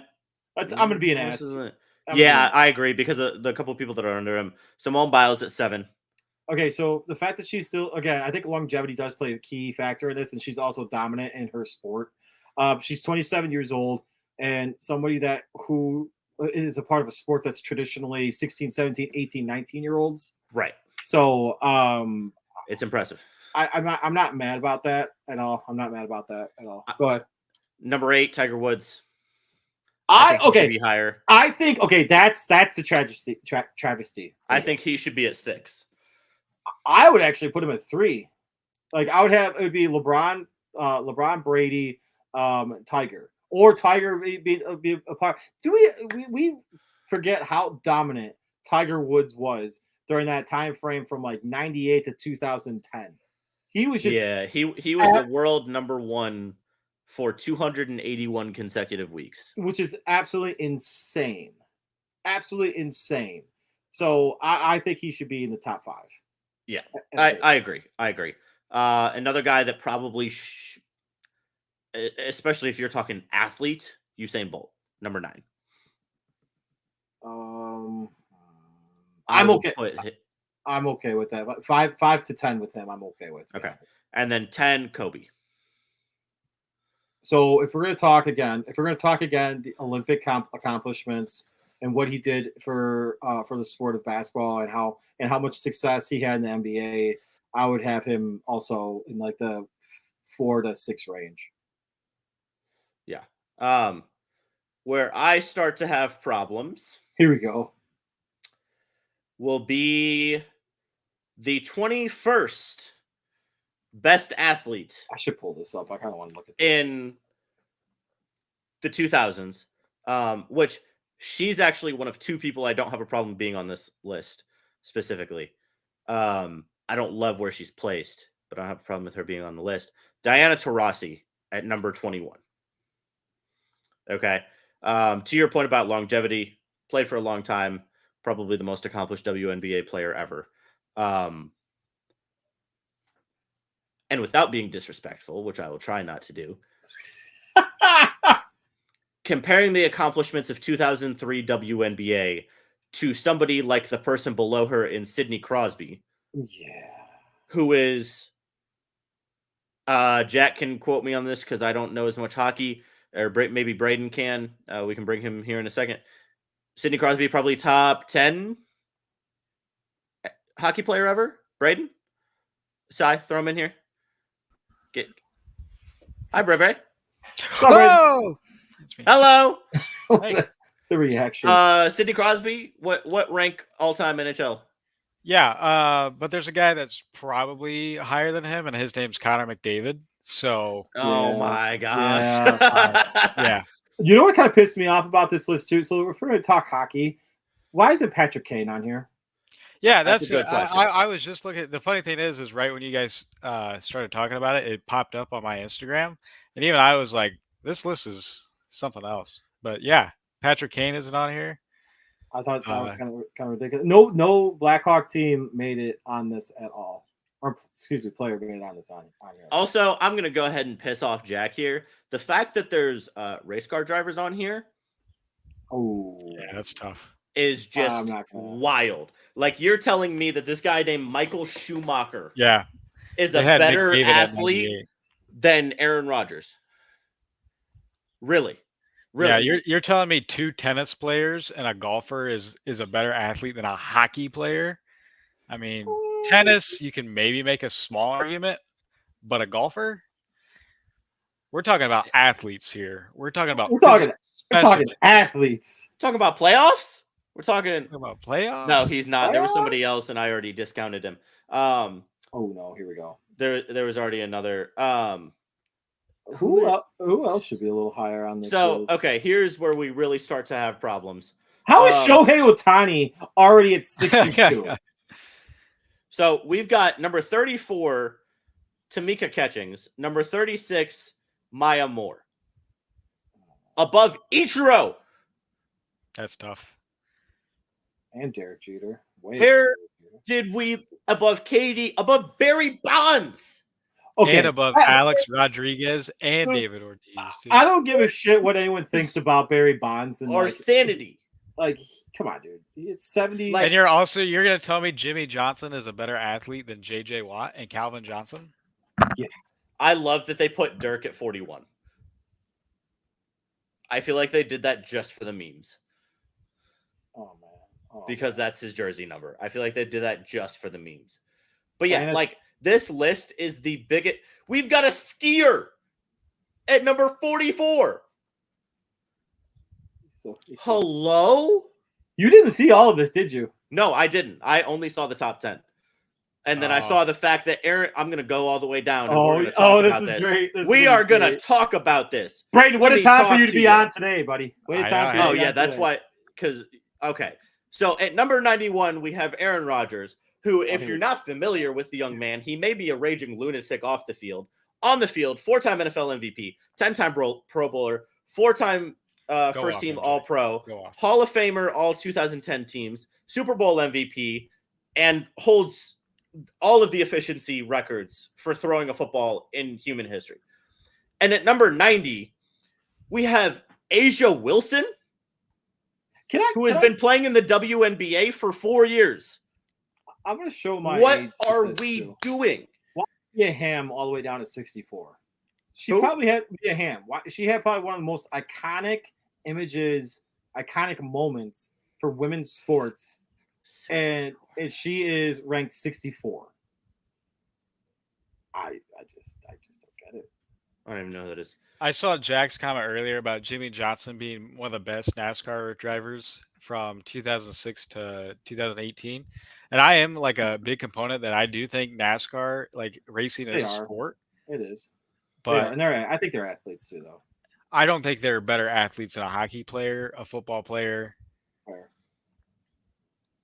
gonna be an ass. Yeah, I agree because the couple of people that are under him. Simone Biles at 7. Okay, so the fact that she's still, again, I think longevity does play a key factor in this, and she's also dominant in her sport. She's 27 years old, and somebody who is a part of a sport that's traditionally 16, 17, 18, 19-year-olds. Right. So it's impressive. I'm not mad about that at all. Go ahead. Number 8, Tiger Woods. Okay. Be higher. I think that's the travesty. I think he should be at 6. I would actually put him at 3. Like it would be LeBron, Brady, Tiger, or Tiger be a part. Do we forget how dominant Tiger Woods was during that time frame from like 98 to 2010? He was just he was the world number 1 for 281 consecutive weeks, which is absolutely insane. So I think he should be in the top 5. Yeah, I agree. Another guy that probably, especially if you're talking athlete, Usain Bolt, number 9. I'm okay. I'm okay with that. 5 to 10 with him, I'm okay with. Okay, and then 10, Kobe. So if we're going to talk again, the Olympic accomplishments and what he did for the sport of basketball and how much success he had in the NBA, I would have him also in like the 4 to 6 range. Yeah. Where I start to have problems. Here we go. Will be the 21st best athlete. I should pull this up. I kind of want to look at this. In the 2000s, which she's actually one of 2 people I don't have a problem being on this list specifically. I don't love where she's placed, but I don't have a problem with her being on the list. Diana Taurasi at number 21. Okay. To your point about longevity, played for a long time, probably the most accomplished WNBA player ever. And without being disrespectful, which I will try not to do, comparing the accomplishments of 2003 WNBA to somebody like the person below her in Sidney Crosby, who is, Jack can quote me on this because I don't know as much hockey, or maybe Braden can. We can bring him here in a second. Sidney Crosby, probably top 10 hockey player ever. Braden? Cy, throw him in here. Hi, Breve. Whoa! Hello. Hey. The reaction. Sidney Crosby, what rank all-time NHL? Yeah, but there's a guy that's probably higher than him, and his name's Connor McDavid. So, my gosh. yeah. You know what kind of pissed me off about this list too? So if we're going to talk hockey, why isn't Patrick Kane on here? Yeah, that's a good question. I was just looking. The funny thing is right when you guys started talking about it, it popped up on my Instagram, and even I was like, "This list is something else." But yeah, Patrick Kane isn't on here. I thought that was kind of ridiculous. No Blackhawk team made it on this at all. Or excuse me, player made it on this on here. Also, I'm gonna go ahead and piss off Jack here. The fact that there's race car drivers on here, yeah, that's tough. Is just wild. Like, you're telling me that this guy named Michael Schumacher, is a better athlete than Aaron Rodgers. Really? Yeah, you're telling me 2 tennis players and a golfer is a better athlete than a hockey player? I mean, tennis, you can maybe make a small argument, but a golfer? We're talking about athletes here. We're talking about athletes. Talking about playoffs? We're talking about playoffs? No, he's not. There was somebody else, and I already discounted him. Oh no, here we go. There was already another. Who else should be a little higher on this list? Okay, here's where we really start to have problems. How is Shohei Ohtani already at 62? So we've got number 34, Tamika Catchings. Number 36, Maya Moore. above Ichiro. That's tough. And Derek Jeter. Wait. Where did we above Katie, above Barry Bonds? Okay. And above Alex Rodriguez and David Ortiz, too. I don't give a shit what anyone thinks about Barry Bonds and Or sanity. Like, come on, dude. It's 70. And you're going to tell me Jimmy Johnson is a better athlete than J.J. Watt and Calvin Johnson? Yeah. I love that they put Dirk at 41. I feel like they did that just for the memes. Oh, man. Because that's his jersey number. I feel like they did that just for the memes. But yeah, And like this list is the biggest. We've got a skier at number 44. Hello? You didn't see all of this, did you? No, I didn't. I only saw the top 10. And then I saw the fact that Aaron, I'm going to go all the way down. And we're going to talk about this is great. We are going to talk about this. Brayden, what a time for you to be on today, buddy. What a time for you to be on yeah, that's today. why. Because, okay. So at number 91, we have Aaron Rodgers, who, if you're not familiar with the young man, he may be a raging lunatic off the field. On the field, 4-time NFL MVP, 10-time Pro Bowler, 4-time first-team All-Pro, Hall of Famer, all 2010 teams, Super Bowl MVP, and holds all of the efficiency records for throwing a football in human history. And at number 90, we have Asia Wilson, who has been playing in the WNBA for 4 years. I'm going to show my What age are we doing? Why Mia Hamm all the way down to 64? She probably had Mia Hamm. She had probably one of the most iconic images, iconic moments for women's sports. And she is ranked 64. I just don't get it. I don't even know who that is. I saw Jack's comment earlier about Jimmy Johnson being one of the best NASCAR drivers from 2006 to 2018. And I am like a big component that I do think NASCAR, like racing is a sport. It is. But I think they're athletes too, though. I don't think they're better athletes than a hockey player, a football player.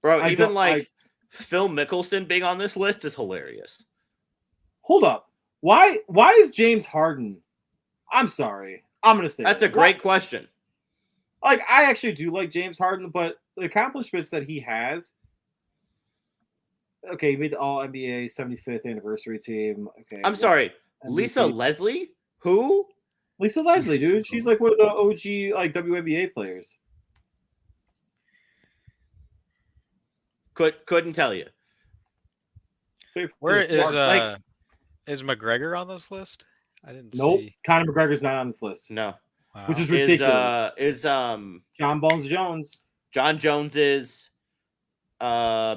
Bro, even Phil Mickelson being on this list is hilarious. Hold up. Why is James Harden? I'm sorry. I'm going to say that's a great question. Like, I actually do like James Harden, but the accomplishments that he has. Okay, he made the All-NBA 75th anniversary team. Okay, I'm sorry. Lisa Leslie? Who? Lisa Leslie, dude. She's like one of the OG like WNBA players. Couldn't tell you. Where is McGregor on this list? I didn't see. Conor McGregor's not on this list. No. Wow. Which is ridiculous. John Bones Jones. John Jones is I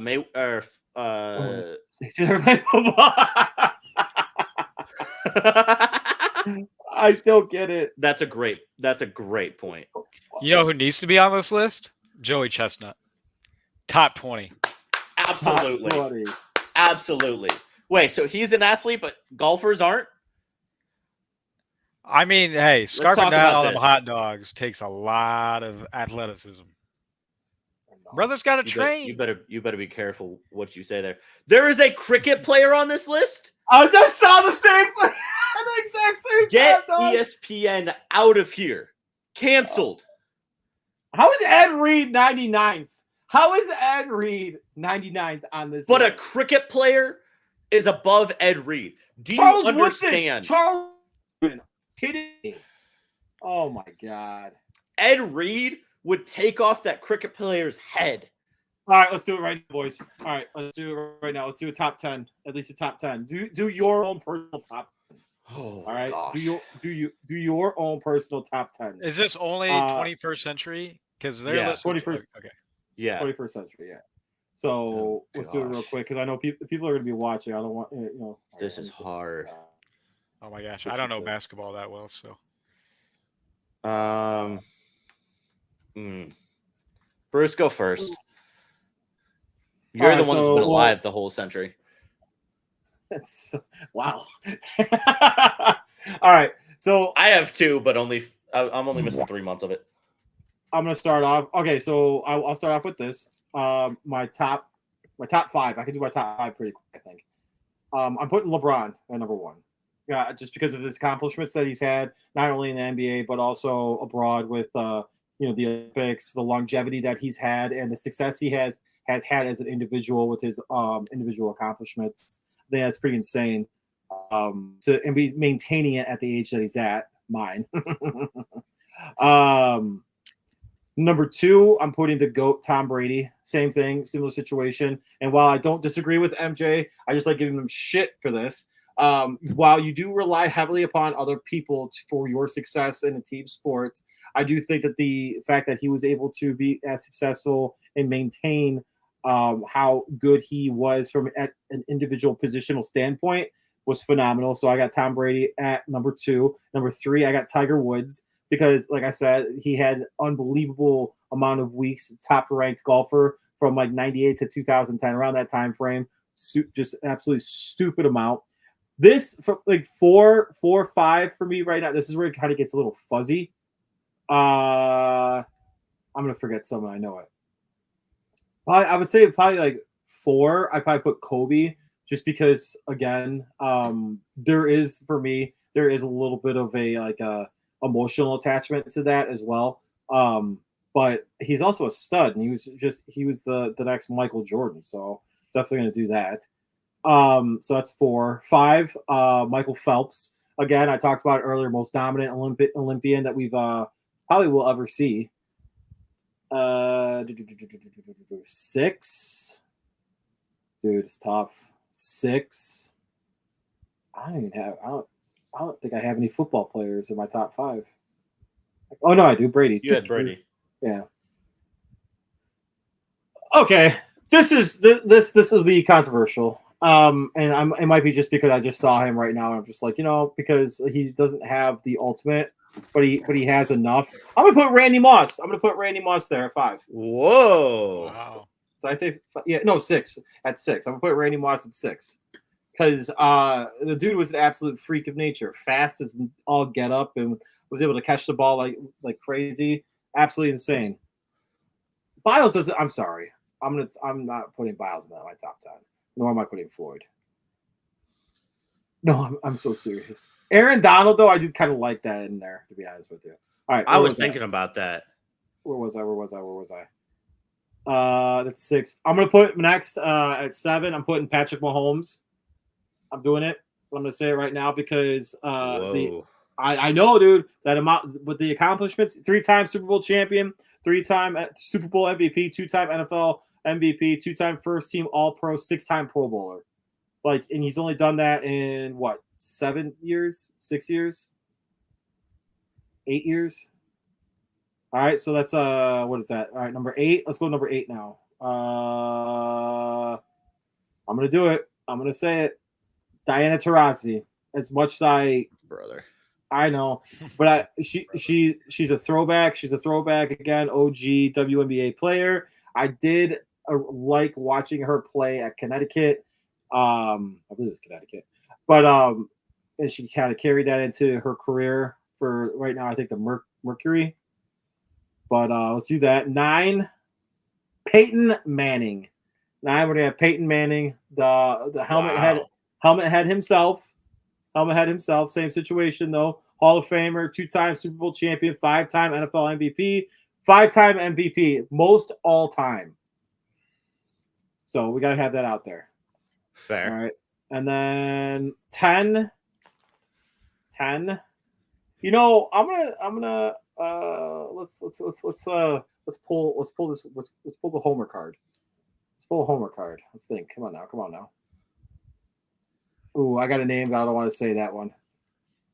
don't get it. That's a great point. You know who needs to be on this list? Joey Chestnut. Top 20. Absolutely. Top 20. Absolutely. Wait, so he's an athlete, but golfers aren't? I mean, hey, scarfing down all them hot dogs takes a lot of athleticism. Brother's got to train. You better be careful what you say there. There is a cricket player on this list. I just saw the same thing. The exact same. Get ESPN out of here. Canceled. How is Ed Reed 99th? How is Ed Reed 99th on this? But list? A cricket player is above Ed Reed. Do you understand? Charles kidding me. Oh my God. Ed Reed would take off that cricket player's head. All right, let's do it right now, boys. All right, let's do it right now. Let's do a top 10, at least a top 10. Do your own personal top 10s. Oh, all right. Gosh. Do your own personal top 10. Is this only 21st century? Because they're 21st. Okay. Yeah. 21st century. Yeah. So let's do it real quick because I know people are going to be watching. I don't want This is hard. Oh my gosh, I don't know basketball that well, so. Bruce, go first. You're the one that's been alive the whole century. That's wow. All right, so I have 2, but I'm only missing 3 months of it. I'm gonna start off. Okay, so I'll start off with this. My top 5. I can do my top 5 pretty quick, I think. I'm putting LeBron at number 1. just because of his accomplishments that he's had, not only in the NBA but also abroad with the Olympics, the longevity that he's had, and the success he has had as an individual with his individual accomplishments. I think that's pretty insane. And be maintaining it at the age that he's at. Mine. Number 2, I'm putting the GOAT, Tom Brady. Same thing, similar situation. And while I don't disagree with MJ, I just like giving him shit for this. While you do rely heavily upon other people for your success in a team sport, I do think that the fact that he was able to be as successful and maintain how good he was from an individual positional standpoint was phenomenal. So I got Tom Brady at number 2. Number 3, I got Tiger Woods because, like I said, he had unbelievable amount of weeks, top-ranked golfer from like 98 to 2010, around that time frame. Just absolutely stupid amount. This, for like 4, 5 for me right now, this is where it kind of gets a little fuzzy. I'm going to forget someone. I know it. I would say probably like 4. I probably put Kobe just because, again, there is a little bit of a emotional attachment to that as well. But he's also a stud, and he was the next Michael Jordan. So definitely going to do that. So that's 4. 5, Michael Phelps. Again, I talked about it earlier, most dominant Olympian that we've probably will ever see. 6. Dude, it's tough. 6. I don't think I have any football players in my top 5. Oh no, I do. Brady. You had Brady. Yeah. Okay. This will be controversial. And it might be just because I just saw him right now, and I'm just like, because he doesn't have the ultimate, but he has enough. I'm gonna put Randy Moss. I'm gonna put Randy Moss there at 5. Whoa! Wow. Did I say? Yeah, no, 6. At 6, I'm gonna put Randy Moss at 6 because the dude was an absolute freak of nature, fast as all get up, and was able to catch the ball like crazy. Absolutely insane. Biles doesn't. I'm sorry. I'm not putting Biles in my top 10. Nor am I putting Floyd. No, I'm so serious. Aaron Donald, though, I do kind of like that in there, to be honest with you. All right. I was thinking about that. Where was I? That's 6. I'm going to put next at 7. I'm putting Patrick Mahomes. I'm doing it. I'm going to say it right now because I know, dude, that amount with the accomplishments, 3-time Super Bowl champion, 3-time Super Bowl MVP, 2-time NFL MVP, 2-time first team All-Pro, 6-time Pro Bowler. And he's only done that in what, 7 years, 6 years, 8 years. All right, so that's what is that? All right, number 8. Let's go number 8 now. I'm gonna do it. I'm gonna say it. Diana Taurasi. As much as I know, but she's a throwback. She's a throwback again. OG WNBA player. I did like watching her play at Connecticut. I believe it was Connecticut, but and she kind of carried that into her career for right now. I think the Mercury. But let's do that. 9, Peyton Manning. 9, we're gonna have Peyton Manning. The helmet head himself. Helmet head himself. Same situation though. Hall of Famer, 2-time Super Bowl champion, 5-time NFL MVP, 5-time MVP, most all time. So we gotta have that out there. Fair. All right. And then 10. I'm gonna let's pull the Homer card. Let's pull a Homer card. Let's think. Come on now. Ooh, I got a name, but I don't want to say that one.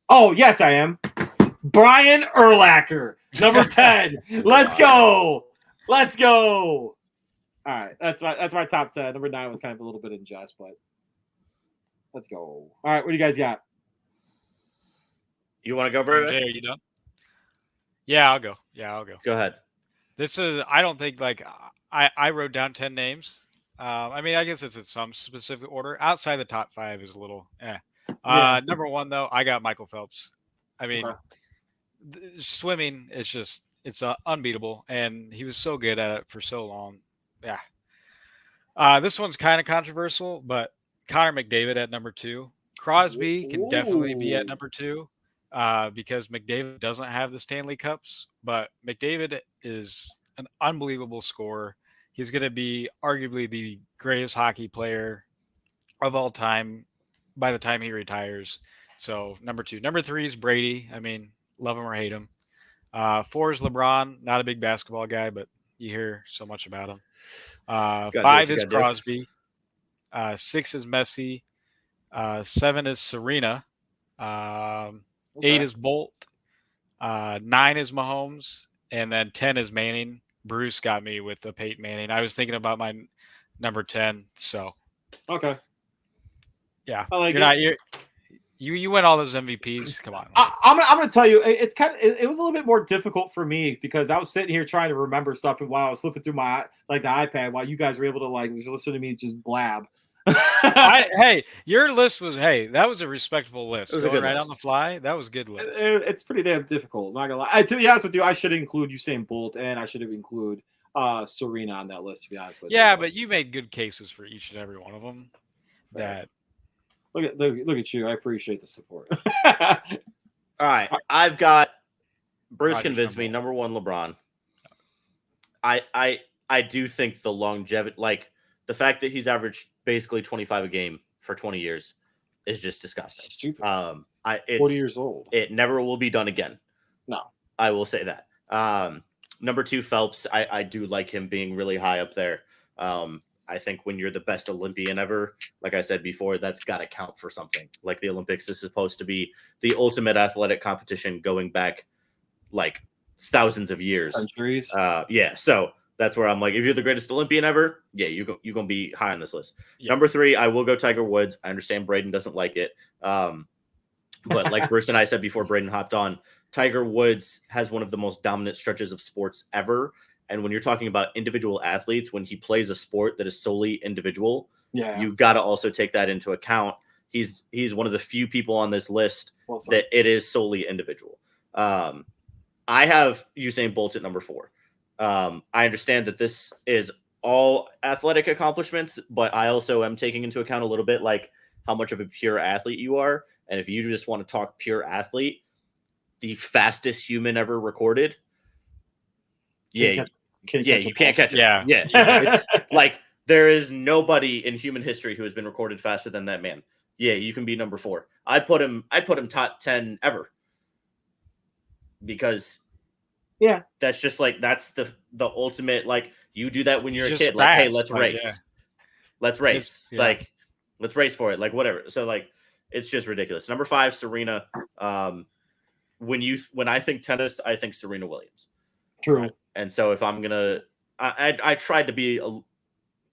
Oh, yes, I am. Brian Urlacher, number 10. Let's go. All right, that's my top 10. Number 9 was kind of a little bit in jest, but let's go. All right, what do you guys got? You want to go, Bert? Jay, are you done? Yeah, I'll go. Go ahead. This is, I don't think, I wrote down 10 names. I mean, I guess it's in some specific order. Outside the top 5 is a little, Yeah. Number 1, though, I got Michael Phelps. I mean, swimming is just, it's unbeatable. And he was so good at it for so long. Yeah. This one's kind of controversial, but Connor McDavid at number 2. Crosby can definitely be at Ooh. number 2 because McDavid doesn't have the Stanley Cups, but McDavid is an unbelievable scorer. He's going to be arguably the greatest hockey player of all time by the time he retires. So number 2. Number 3 is Brady. I mean, love him or hate him. 4 is LeBron. Not a big basketball guy, but you hear so much about him. 5 is Crosby. 6 is Messi. 7 is Serena. 8 is Bolt. 9 is Mahomes. And then 10 is Manning. Bruce got me with the Peyton Manning. I was thinking about my number 10. So Okay. yeah, I like you win all those MVPs. Come on. I'm gonna tell you, it's kind of it was a little bit more difficult for me because I was sitting here trying to remember stuff, and while I was flipping through my the iPad, while you guys were able to just listen to me just blab. Hey, your list was that was a respectable list. It was a Going good right list. on the fly. That was a good list. It's pretty damn difficult. I'm not gonna lie. To be honest with you, I should include Usain Bolt, and I should have included Serena on that list. To be honest with you. Yeah, but you made good cases for each and every one of them. That look at you. I appreciate the support. all right. I've got Bruce Rodgers convinced me. number Number 1, LeBron. I do think the longevity, like the fact that he's averaged basically 25 a game for 20 years, is just disgusting. Stupid. It's 40 years old. It never will be done again. No. I will say that. Number 2, Phelps. I do like him being really high up there. I think when you're the best Olympian ever, like I said before, that's got to count for something. Like the Olympics is supposed to be the ultimate athletic competition going back like thousands of years. Centuries. Yeah. So that's where I'm like, if you're the greatest Olympian ever, yeah, you're going to be high on this list. Yeah. Number 3, I will go Tiger Woods. I understand Braden doesn't like it. But like Bruce and I said before Braden hopped on, Tiger Woods has one of the most dominant stretches of sports ever. And when you're talking about individual athletes, when he plays a sport that is solely individual, you got to also take that into account. He's one of the few people on this list that it is solely individual. I have Usain Bolt at number 4. I understand that this is all athletic accomplishments, but I also am taking into account a little bit like how much of a pure athlete you are. And if you just want to talk pure athlete, the fastest human ever recorded. Yeah. You can't catch it. Yeah. It's like there is nobody in human history who has been recorded faster than that man. Yeah, you can be number 4. I'd put him top 10 ever. Because that's just like that's the ultimate, like you do that when you're a kid. Like, hey, let's race. Yeah. Let's race. Like, let's race for it. Like whatever. So like it's just ridiculous. Number 5, Serena. When I think tennis, I think Serena Williams. True. And so if I'm gonna, I tried to be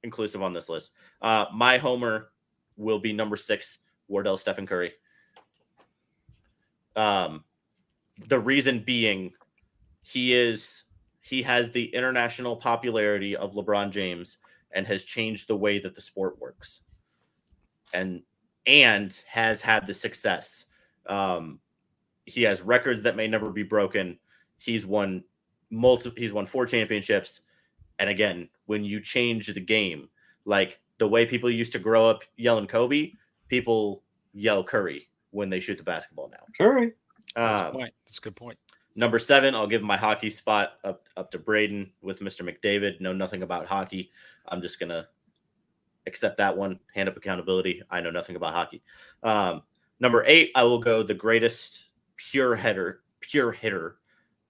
inclusive on this list. My homer will be number 6, Wardell Stephen Curry. The reason being, he has the international popularity of LeBron James and has changed the way that the sport works, and has had the success. He has records that may never be broken. He's won 4 championships. And again, when you change the game, like the way people used to grow up yelling Kobe, people yell Curry when they shoot the basketball now. Curry. That's a good point. Number 7, I'll give my hockey spot up to Braden with Mr. McDavid. Know nothing about hockey. I'm just going to accept that one. Hand up accountability. I know nothing about hockey. Number 8, I will go the greatest pure hitter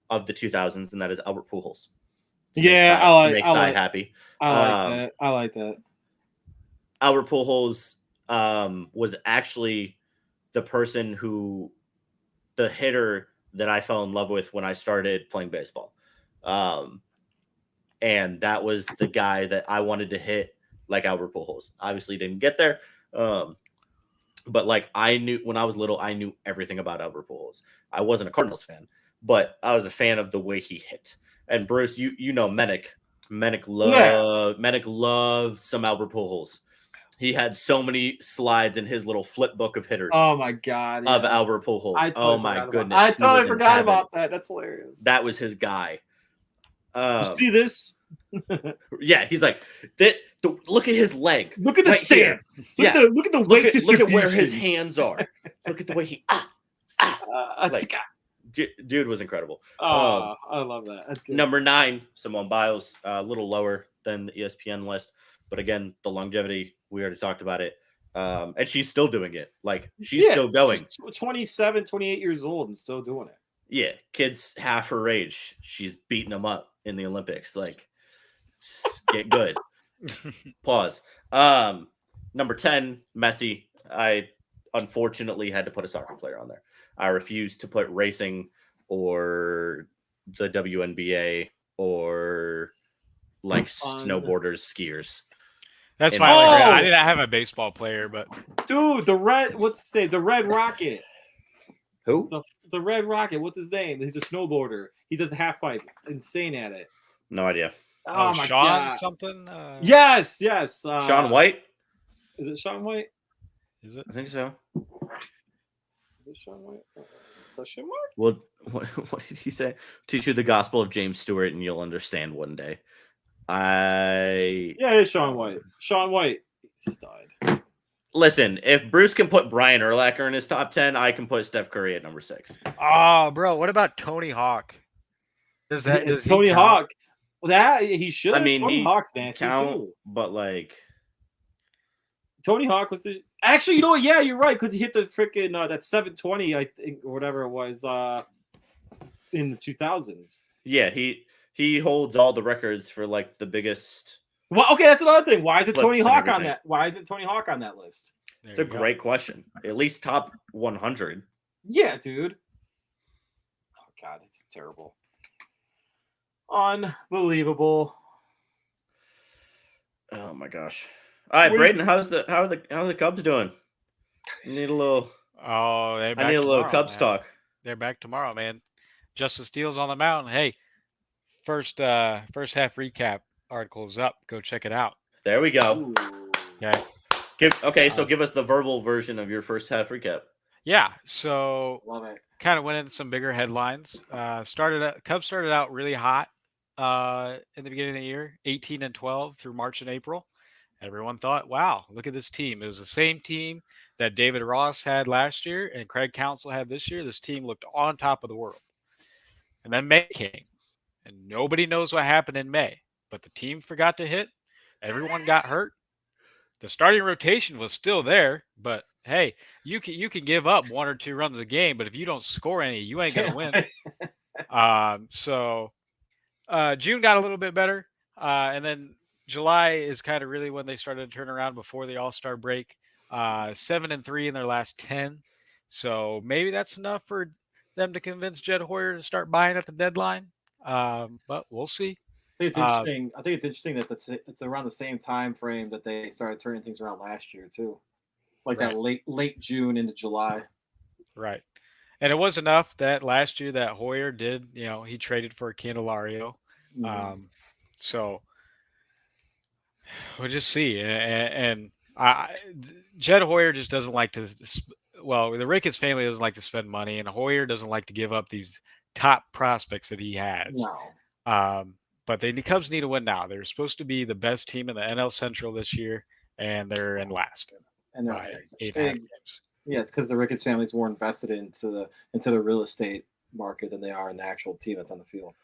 of the 2000s, and that is Albert Pujols. I like happy. I like that. Albert Pujols was actually the hitter that I fell in love with when I started playing baseball. And that was the guy that I wanted to hit like Albert Pujols. Obviously didn't get there. But like I knew when I was little, I knew everything about Albert Pujols. I wasn't a Cardinals fan, but I was a fan of the way he hit. And Bruce, you know Menick loved some Albert Pujols. He had so many slides in his little flip book of hitters. Oh my god! Of Albert Pujols. Totally my goodness! I totally forgot about that. That's hilarious. That was his guy. You see this? Yeah, he's like that. Look at his leg. Look at the right here. stance. Look at the weight Look at where his distribution. hands are. Look at the way he like, dude was incredible. I love that. That's good. Number 9, Simone Biles, a little lower than the ESPN list, but again, the longevity, we already talked about it. And she's still doing it. Like, she's still going. She's 27, 28 years old and still doing it. Yeah, kids half her age. She's beating them up in the Olympics. Like, get good. Pause. Number 10, Messi. I unfortunately had to put a soccer player on there. I refused to put racing or the WNBA or like snowboarders, skiers. That's fine. I didn't have a baseball player, but dude, what's his name? The Red Rocket. Who? The Red Rocket. What's his name? He's a snowboarder. He does the half pipe. Insane at it. No idea. Oh my Sean God. something? Yes. Sean White? Is it Sean White? Is it? I think so. Is it Sean White? Question mark? Well, what did he say? Teach you the gospel of James Stewart and you'll understand one day. Yeah, it's Sean White. Sean White. Stud. Listen, if Bruce can put Brian Urlacher in his top 10, I can put Steph Curry at number 6. Oh, bro. What about Tony Hawk? Does Tony Hawk? Well, that he should. I mean, Tony Hawk's nasty too. But like, Tony Hawk was actually, you know what? Yeah, you're right, because he hit the freaking that 720, I think, or whatever it was, in the 2000s. Yeah, he holds all the records for like the biggest. Well, okay, that's another thing. Why is it Tony Hawk on everything. that? Why isn't Tony Hawk on that list? It's a great question. At least top 100. Yeah, dude. Oh God, it's terrible. Unbelievable. Oh my gosh. All right, Braden, how are the Cubs doing? I need a little. Oh, I need a little Cubs talk. They're back tomorrow, man. Justice Steele's on the mound. Hey, first half recap article is up. Go check it out. There we go. Okay. So give us the verbal version of your first half recap. Yeah. So Love it. kind of went into some bigger headlines. Cubs started out really hot in the beginning of the year, 18-12 through March and April. Everyone thought, wow, look at this team. It was the same team that David Ross had last year and Craig Counsell had this year. This team looked on top of the world. And then May came, and nobody knows what happened in May. But the team forgot to hit. Everyone got hurt. The starting rotation was still there, but hey, you can give up 1 or 2 runs a game, but if you don't score any, you ain't gonna win. So June got a little bit better, and then July is kind of really when they started to turn around before the All Star break. 7-3 in their last 10, so maybe that's enough for them to convince Jed Hoyer to start buying at the deadline. But we'll see. I think it's interesting. I think it's interesting that it's around the same time frame that they started turning things around last year too, like that late June into July. Right, and it was enough that last year that Hoyer did. He traded for Candelario. Mm-hmm. So we'll just see. And Jed Hoyer just doesn't like to. Well, the Ricketts family doesn't like to spend money, and Hoyer doesn't like to give up these top prospects that he has. No. But the Cubs need to win now. They're supposed to be the best team in the NL Central this year, and they're in last. And they're by 8.5 games. Yeah, it's because the Ricketts family is more invested into the real estate market than they are in the actual team that's on the field.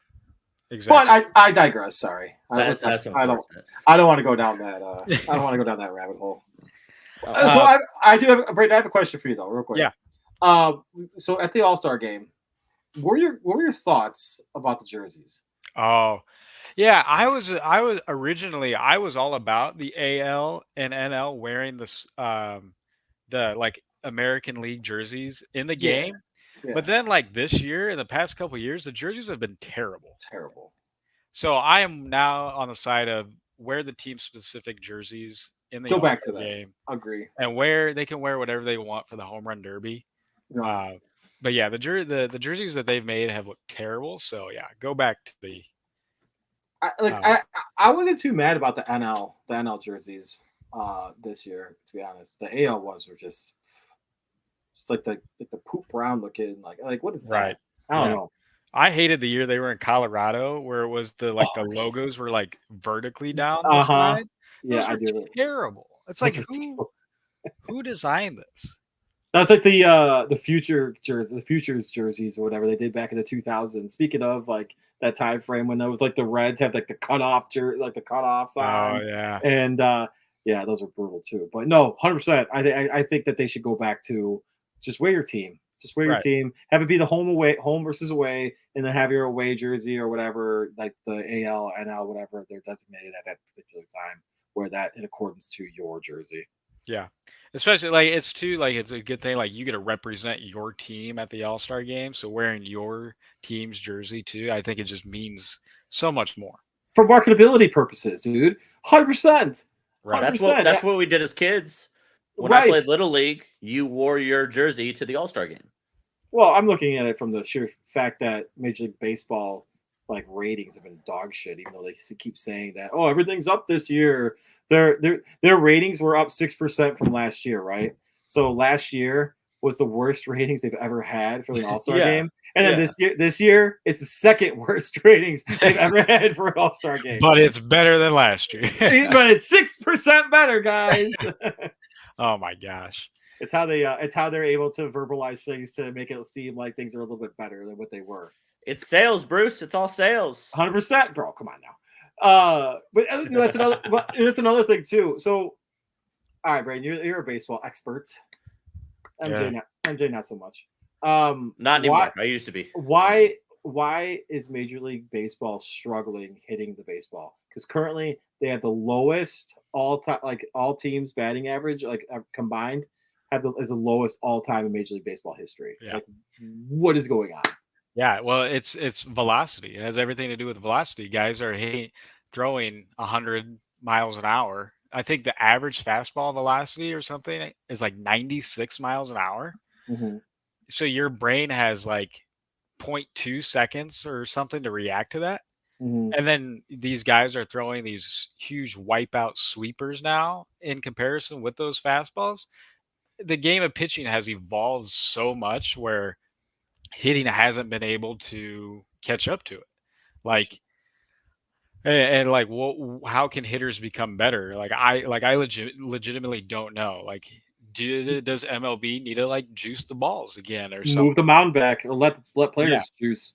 Exactly. But I digress. Sorry, I don't want to go down that. I don't want to go down that rabbit hole. So I do have Brayden, I have a question for you though, real quick. Yeah. So at the All Star game, what were your thoughts about the jerseys? Oh, yeah. I was originally all about the AL and NL wearing this the like American League jerseys in the game. Yeah. But then like this year, in the past couple of years, the jerseys have been terrible. Terrible. So I am now on the side of wear the team specific jerseys in the go back to game. That. Agree. And they can wear whatever they want for the home run derby. Right. But yeah, the jerseys that they've made have looked terrible. So yeah, go back to the. I wasn't too mad about the NL jerseys this year, to be honest. The AL ones were just like the poop brown looking, like what is that? Right. I don't know. I hated the year they were in Colorado where it was the logos were like vertically down the side. Yeah, Those I are do. terrible. It's Those like are who designed this? That's like the futures jerseys or whatever they did back in the 2000s. Speaking of like that time frame when there was like the Reds have like the like the cutoffs Oh on, yeah. and yeah, those are brutal too. But no, 100%. I think that they should go back to just wear your team, just wear your Right. team, have it be the home versus away, and then have your away jersey or whatever, like the AL, NL, whatever they're designated at that particular time. Wear that in accordance to your jersey. Yeah. Especially like it's a good thing like you get to represent your team at the All-Star game. So wearing your team's jersey too, I think it just means so much more. For marketability purposes, dude. 100%. Right. 100%. That's what we did as kids. When I Right. played Little League, you wore your jersey to the All-Star game. Well, I'm looking at it from the sheer fact that Major League Baseball like ratings have been dog shit, even though they keep saying that, oh, everything's up this year. Their ratings were up 6% from last year, right? So last year was the worst ratings they've ever had for an All-Star Yeah. game. And then Yeah. this year it's the second worst ratings they've ever had for an All-Star game. But it's better than last year. But it's 6% better, guys. Oh my gosh. It's how they're able to verbalize things to make it seem like things are a little bit better than what they were. It's sales, Bruce. It's all sales. 100%, bro. Come on now. But that's another thing too. So, all right, Brandon, you're a baseball expert. MJ not so much. Not anymore. I used to be. Why is Major League Baseball struggling hitting the baseball? Because currently they have the lowest all teams batting average combined is the lowest all time in Major League Baseball history. Yeah. Like, what is going on? Yeah, well, it's velocity. It has everything to do with velocity. Guys are throwing 100 miles an hour. I think the average fastball velocity or something is like 96 miles an hour. Mm-hmm. So your brain has like 0.2 seconds or something to react to that. Mm-hmm. And then these guys are throwing these huge wipeout sweepers now in comparison with those fastballs. The game of pitching has evolved so much where hitting hasn't been able to catch up to it. Like, and like, how can hitters become better? Like, I legitimately don't know. Like, does MLB need to like juice the balls again or something? Move the mound back or let players juice.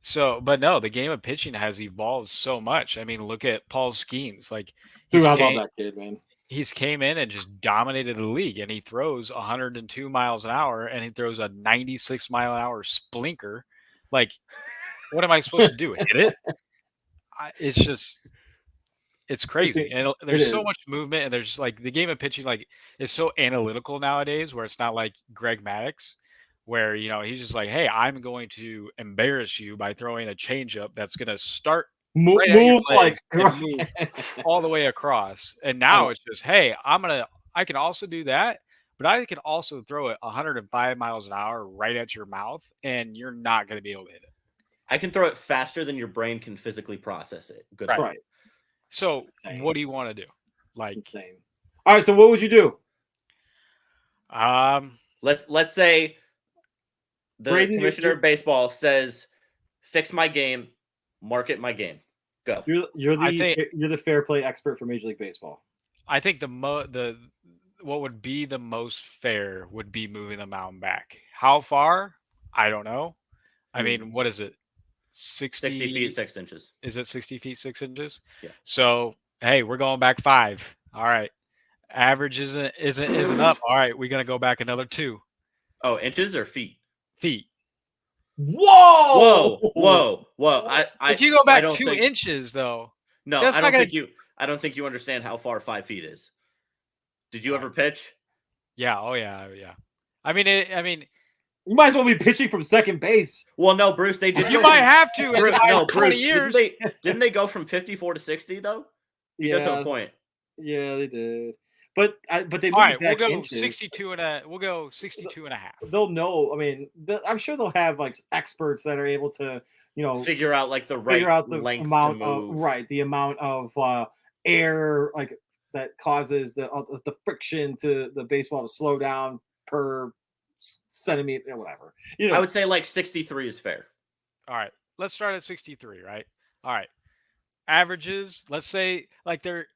So, but no, the game of pitching has evolved so much. I mean, look at Paul Skeens. Like, Dude, I love that kid, man. He's came in and just dominated the league, and he throws 102 miles an hour, and he throws a 96 mile an hour splinker. Like, what am I supposed to do? Hit it? It's crazy. And there's so much movement, and there's like the game of pitching, like is so analytical nowadays, where it's not like Greg Maddux, where he's just like, hey, I'm going to embarrass you by throwing a changeup that's going to start. Move all the way across, and now it's just, hey, I can also do that, but I can also throw it 105 miles an hour right at your mouth, and you're not going to be able to hit it. I can throw it faster than your brain can physically process it. Good. Right. So what do you want to do? Like, it's insane. All right. So what would you do? Let's say the Braden, commissioner of baseball says, fix my game, market my game. Go. You're the fair play expert for Major League Baseball. I think what would be the most fair would be moving the mound back. How far? I don't know. I mean, what is it? 60 feet 6 inches. Is it 60 feet 6 inches? Yeah. So hey, we're going back 5. All right. Average isn't up. All right, we're gonna go back another 2. Oh, inches or feet? Feet. Whoa! If you go back 2 inches, though, no, I don't think you understand how far 5 feet is. Did you ever pitch? Yeah. Oh yeah. I mean, you might as well be pitching from second base. Well, no, Bruce, they did. You might have to. Bruce, no, 20 years. Didn't they go from 54 to 60 though? He does have a point. Yeah, they did. But they all right. We'll go inches. 62 and a. We'll go 62 and a half. They'll know. I mean, I'm sure they'll have like experts that are able to figure out like the right length amount to move. the amount of air like that causes the friction to the baseball to slow down per centimeter, whatever. I would say like 63 is fair. All right, let's start at 63. Right. All right. Averages. Let's say like they're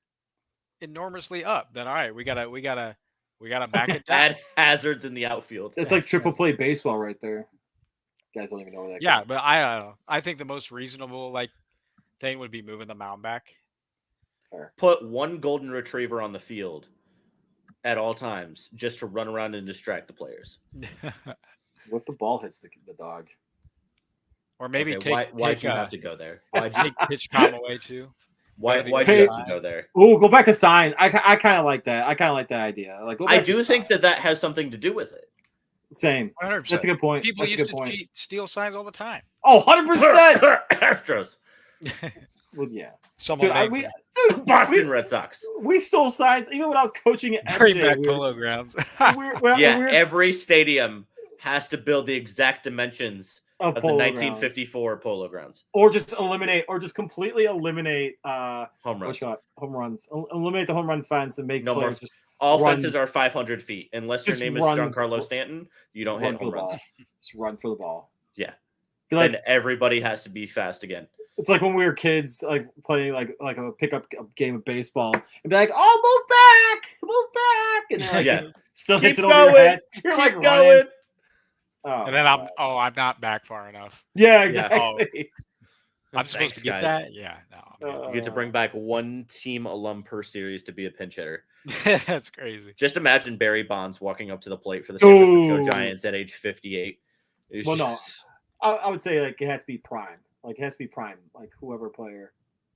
enormously up, then all right, we gotta back it down. Add hazards in the outfield. It's like triple play baseball right there. You guys don't even know where that Yeah, goes. but I think the most reasonable thing would be moving the mound back. Fair. Put one golden retriever on the field at all times just to run around and distract the players. What if the ball hits the dog? Or maybe Okay, why'd you have to go there? Why'd you, take pitch count away too. why'd you Hey- have to go there? Oh, go back to signs. I kind of like that. I kind of like that idea. Like, go I back to do think signs. that has something to do with it. Same. 100%. That's a good point. People That's a used good to point. steal signs all the time. Oh, 100%. Astros. Well, yeah. Someone Dude, named dude, Boston Red Sox. we stole signs even when I was coaching at bring MJ. back we were- Polo Grounds. Yeah, every stadium has to build the exact dimensions of the Polo 1954 Polo Grounds. or just completely eliminate Home home runs. runs. Eliminate the home run fence and make No more. players just All run- fences are 500 feet. Unless your just name is run- Giancarlo Stanton, you don't run hit for home the runs. ball. Just run for the ball. Yeah. Feel like Then everybody has to be fast again. it's like when we were kids, like playing like a pickup game of baseball, and be like, "Oh, move back," and then, like, Yeah. still Keep hits it over your going. head. You're like Keep running. going. Oh, And then God. I'm not back far enough. Yeah, Yeah. exactly. I'm supposed Thanks, to get guys. that? Yeah, no. I'm good. You get to bring back one team alum per series to be a pinch hitter. That's crazy. Just imagine Barry Bonds walking up to the plate for the San Francisco Ooh. Giants at age 58. It's Well, no. just- I would say like it has to be prime. Like it has to be prime. Like whoever player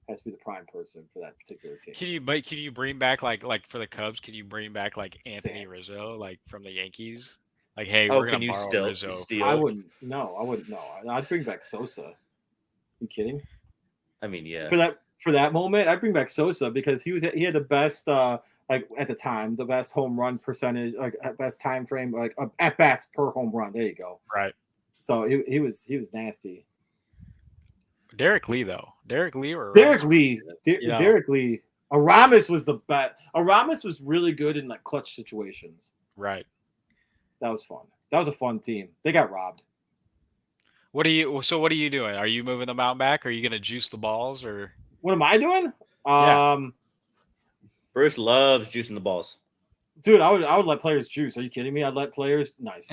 has to be the prime person for that particular team. Can you bring back like for the Cubs? Can you bring back like Anthony Sam. Rizzo like from the Yankees? Like, hey, Oh, we're can gonna you borrow still Rizzo. steal? I wouldn't. No, I wouldn't. No, I'd bring back Sosa. You kidding? I mean, yeah. For that moment, I'd bring back Sosa because he had the best like at the time the best home run percentage, like best time frame, like at bats per home run. There you go. Right. So he was nasty. Derek Lee though. Derek Lee or Derek Lee. Yeah. Derek Lee. Aramis was the best. Aramis was really good in like clutch situations. Right. That was fun. That was a fun team. They got robbed. What are you doing? Are you moving the mound back? Are you gonna juice the balls or What am I doing? Yeah. Bruce loves juicing the balls. Dude, I would let players juice. Are you kidding me? I'd let players nice.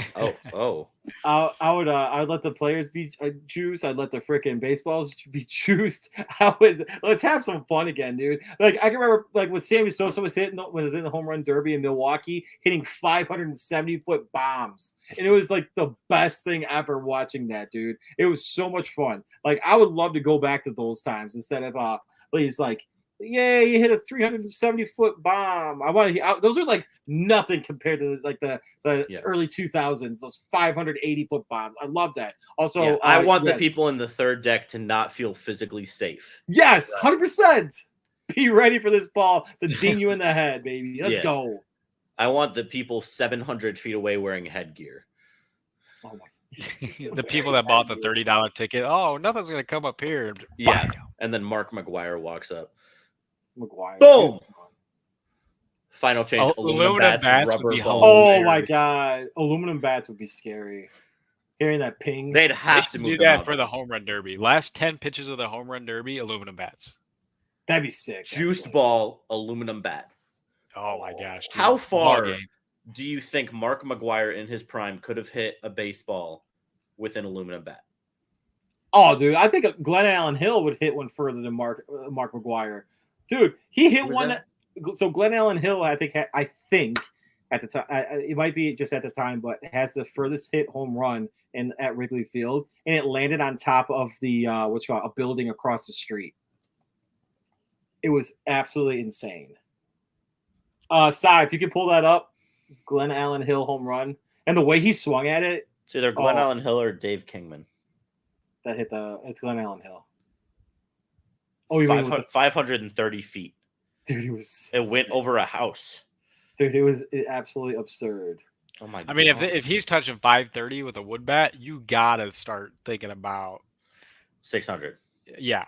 Oh. I would let the players be juiced. I'd let the freaking baseballs be juiced. Let's have some fun again, dude. Like I can remember, like when Sammy Sosa was in the home run derby in Milwaukee, hitting 570-foot bombs, and it was like the best thing ever watching that, dude. It was so much fun. Like I would love to go back to those times instead of please like. Yeah, you hit a 370-foot bomb. Those are like nothing compared to like the early 2000s. Those 580-foot bombs. I love that. Also, Yeah, I want the yes. people in the third deck to not feel physically safe. Yes, 100%. Be ready for this ball to ding you in the head, baby. Let's Yeah. go. I want the people 700 feet away wearing headgear. Oh my. the people that bought the $30 ticket? Oh, nothing's gonna come up here. Yeah. Bam. And then Mark McGuire walks up. McGuire. Boom! Final change. Oh, aluminum bats would rubber be balls. Oh Scary. my god. Aluminum bats would be scary. Hearing that ping. They'd They have to should move do them that out. for the home run derby. Last 10 pitches of the home run derby, aluminum bats. That'd be sick. Juiced actually. ball, aluminum bat. Oh my gosh. dude. How Ball far game. do you think Mark McGuire in his prime could have hit a baseball with an aluminum bat? Oh, dude, I think Glenn Allen Hill would hit one further than Mark McGuire. Dude, he hit Who's one. that? So Glenn Allen Hill, I think at the time, it might be just at the time, but has the furthest hit home run at Wrigley Field, and it landed on top of the a building across the street. It was absolutely insane. Sai, if you could pull that up, Glenn Allen Hill home run, and the way he swung at it, It's either Glenn Oh. Allen Hill or Dave Kingman. it's Glenn Allen Hill. Oh, you mean with the 530 feet. dude, it was. It went over a house. Dude, it was absolutely absurd. Oh my! I mean, if gosh. he's touching 530 with a wood bat, you gotta start thinking about 600. yeah.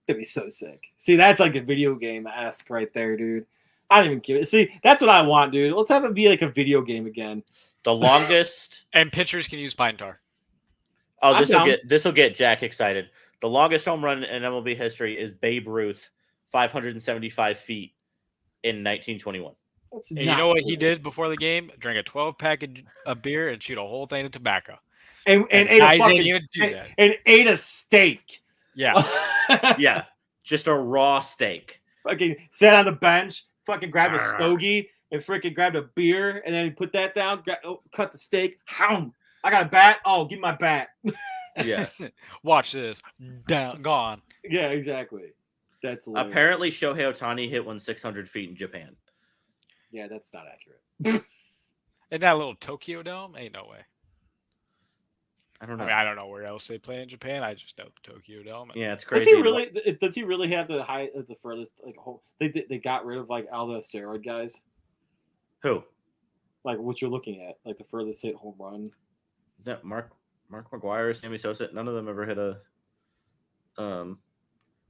That'd be so sick. See, that's like a video game esque right there, dude. I don't even give it. See, that's what I want, dude. Let's have it be like a video game again. The longest. And pitchers can use pine tar. Oh, I'm down. this will get Jack excited. The longest home run in MLB history is Babe Ruth, 575 feet, in 1921. That's And you not know what he cool. did before the game? Drink a 12-pack of beer and shoot a whole thing of tobacco. And ate a guys ain't fucking even do that. and ate a steak. Yeah. Yeah, just a raw steak. Fucking sat on the bench, fucking grabbed a Arr. stogie and freaking grabbed a beer, and then he put that down, cut the steak. Hound. I got a bat. Oh, give me my bat. Yeah. Watch this. Down, gone. Yeah, exactly. That's hilarious. Apparently, Shohei Ohtani hit one 600 feet in Japan. Yeah, that's not accurate. In that little Tokyo Dome? Ain't no way. I don't I know. mean, I don't know where else they play in Japan. I just know the Tokyo Dome. Yeah, it's Does crazy. he really? Does he really have the furthest like whole? They got rid of like all the steroid guys. Who? Like what you're looking at, like the furthest hit home run. No, Mark McGuire, Sammy Sosa. None of them ever hit a.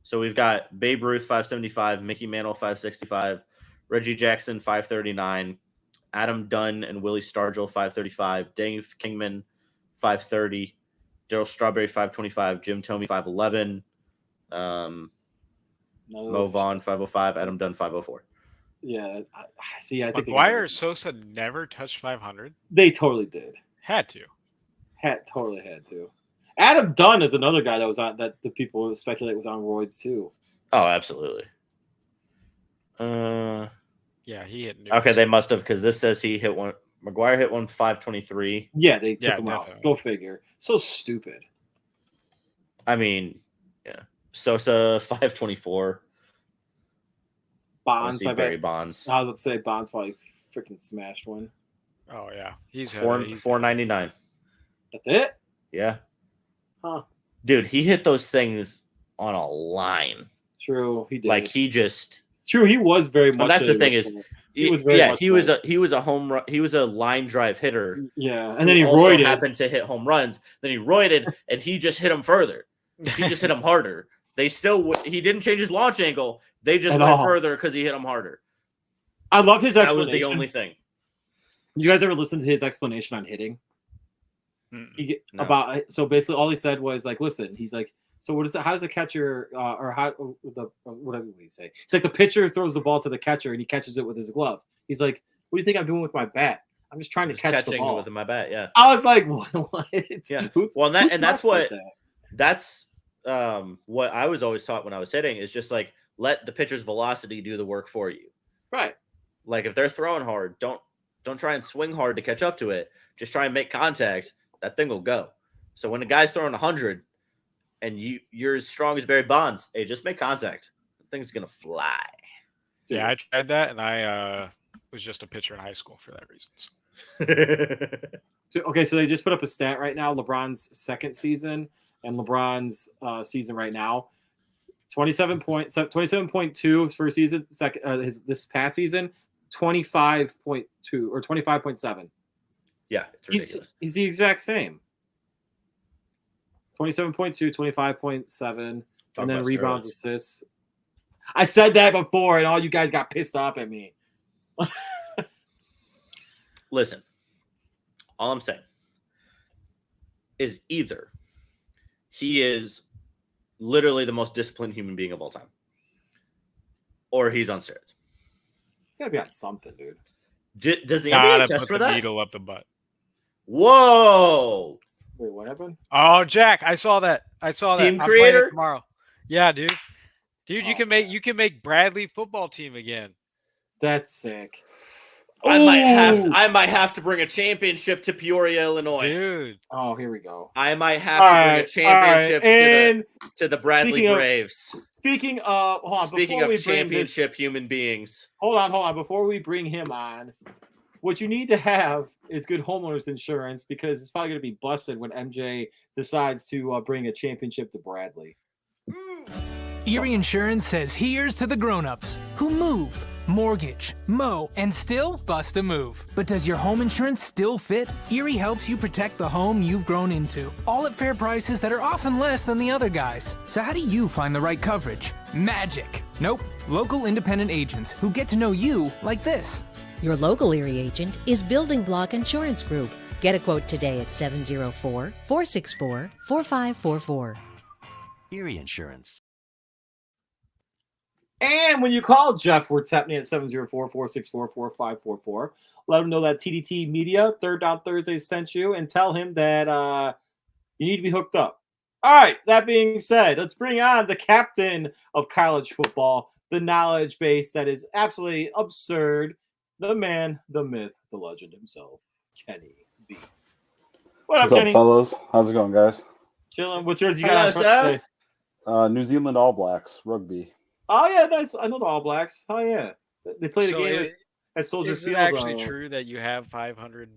So we've got Babe Ruth 575, Mickey Mantle 565, Reggie Jackson 539, Adam Dunn and Willie Stargell 535, Dave Kingman 530, Darryl Strawberry 525, Jim Thome 511, Mo Vaughn 505, Adam Dunn 504. Yeah, I see. I think McGuire or Sosa never touched 500. they totally did. Had to. Totally had to. Adam Dunn is another guy that was on that the people speculate was on roids too. Oh, absolutely. Yeah, he hit. Okay, they must have, because this says he hit one. McGuire hit one 523. Yeah, they took Yeah, him out. definitely. Go figure. So stupid. I mean, yeah. Sosa 524. Bonds. I Barry bet. Bonds. I was about to say Bonds probably freaking smashed one. Oh yeah, he's 499. That's it. Yeah. Huh. Dude, he hit those things on a line. True. He did. Like he just. True. He was very much. Well, that's the a- thing is, He was very much he was a home run. He was a line drive hitter. Yeah, and then he who also roided. happened to hit home runs. Then he roided, and he just hit him further. He just hit him harder. They still he didn't change his launch angle. They just At went all. further because he hit him harder. I love his That explanation. was the only thing. You guys ever listen to his explanation on hitting? No. About so basically all he said was like, listen, he's like, so what is it? How does a catcher or how the whatever he say? He's like the pitcher throws the ball to the catcher and he catches it with his glove. He's like, what do you think I'm doing with my bat? I'm just trying to Just catch the catching ball. with my bat. Yeah. I was like, what? Yeah. Who- Well, who that's talks what like that? that's what I was always taught when I was hitting is just like let the pitcher's velocity do the work for you. Right. Like if they're throwing hard, don't try and swing hard to catch up to it. Just try and make contact. That thing will go. So when a guy's throwing 100 and you're as strong as Barry Bonds, hey, just make contact. The thing's gonna fly. Yeah, I tried that, and I was just a pitcher in high school for that reason. So, okay, so they just put up a stat right now. LeBron's second season and LeBron's season right now. 27.2 first season, second this past season, 25.2 or 25.7. Yeah, it's ridiculous. He's the exact same. 27.2, 25.7, and then about rebounds, steroids. assists. I said that before, and all you guys got pissed off at me. Listen, all I'm saying is either he is literally the most disciplined human being of all time, or he's on steroids. It's gotta be on something, dude. Does the Gotta NBA test put for the that? needle up the butt. Whoa! Wait, what happened? Oh, Jack, I saw that. Team I'm playing it creator? tomorrow. Yeah, dude. Dude, Oh, you can make Bradley football team again. That's sick. I Ooh! might have to bring a championship to Peoria, Illinois. Dude. Oh, here we go. I might have to bring a championship And to the Bradley speaking of- Braves. speaking of, hold on. Speaking before of we bring this, championship human beings, hold on. Before we bring him on, what you need to have is good homeowners insurance because it's probably going to be busted when MJ decides to bring a championship to Bradley. Erie Insurance says here's to the grown-ups who move, mortgage, mow, and still bust a move. But does your home insurance still fit? Erie helps you protect the home you've grown into, all at fair prices that are often less than the other guys. So how do you find the right coverage? Magic. Nope. Local independent agents who get to know you like this. Your local Erie agent is Building Block Insurance Group. Get a quote today at 704-464-4544. Erie Insurance. And when you call Jeff Wertepney at 704-464-4544, let him know that TDT Media, Third Down Thursday, sent you, and tell him that you need to be hooked up. All right, that being said, let's bring on the captain of college football, the knowledge base that is absolutely absurd, the man, the myth, the legend himself, Kenny B. What up, What's up, Kenny? fellas? How's it going, guys? Chilling. What jersey you Hello, got on front sir. today? New Zealand All Blacks rugby. Oh, yeah, nice. I know the All Blacks. Oh, yeah. They played So a game at Soldier Is Field. it actually true that you have 500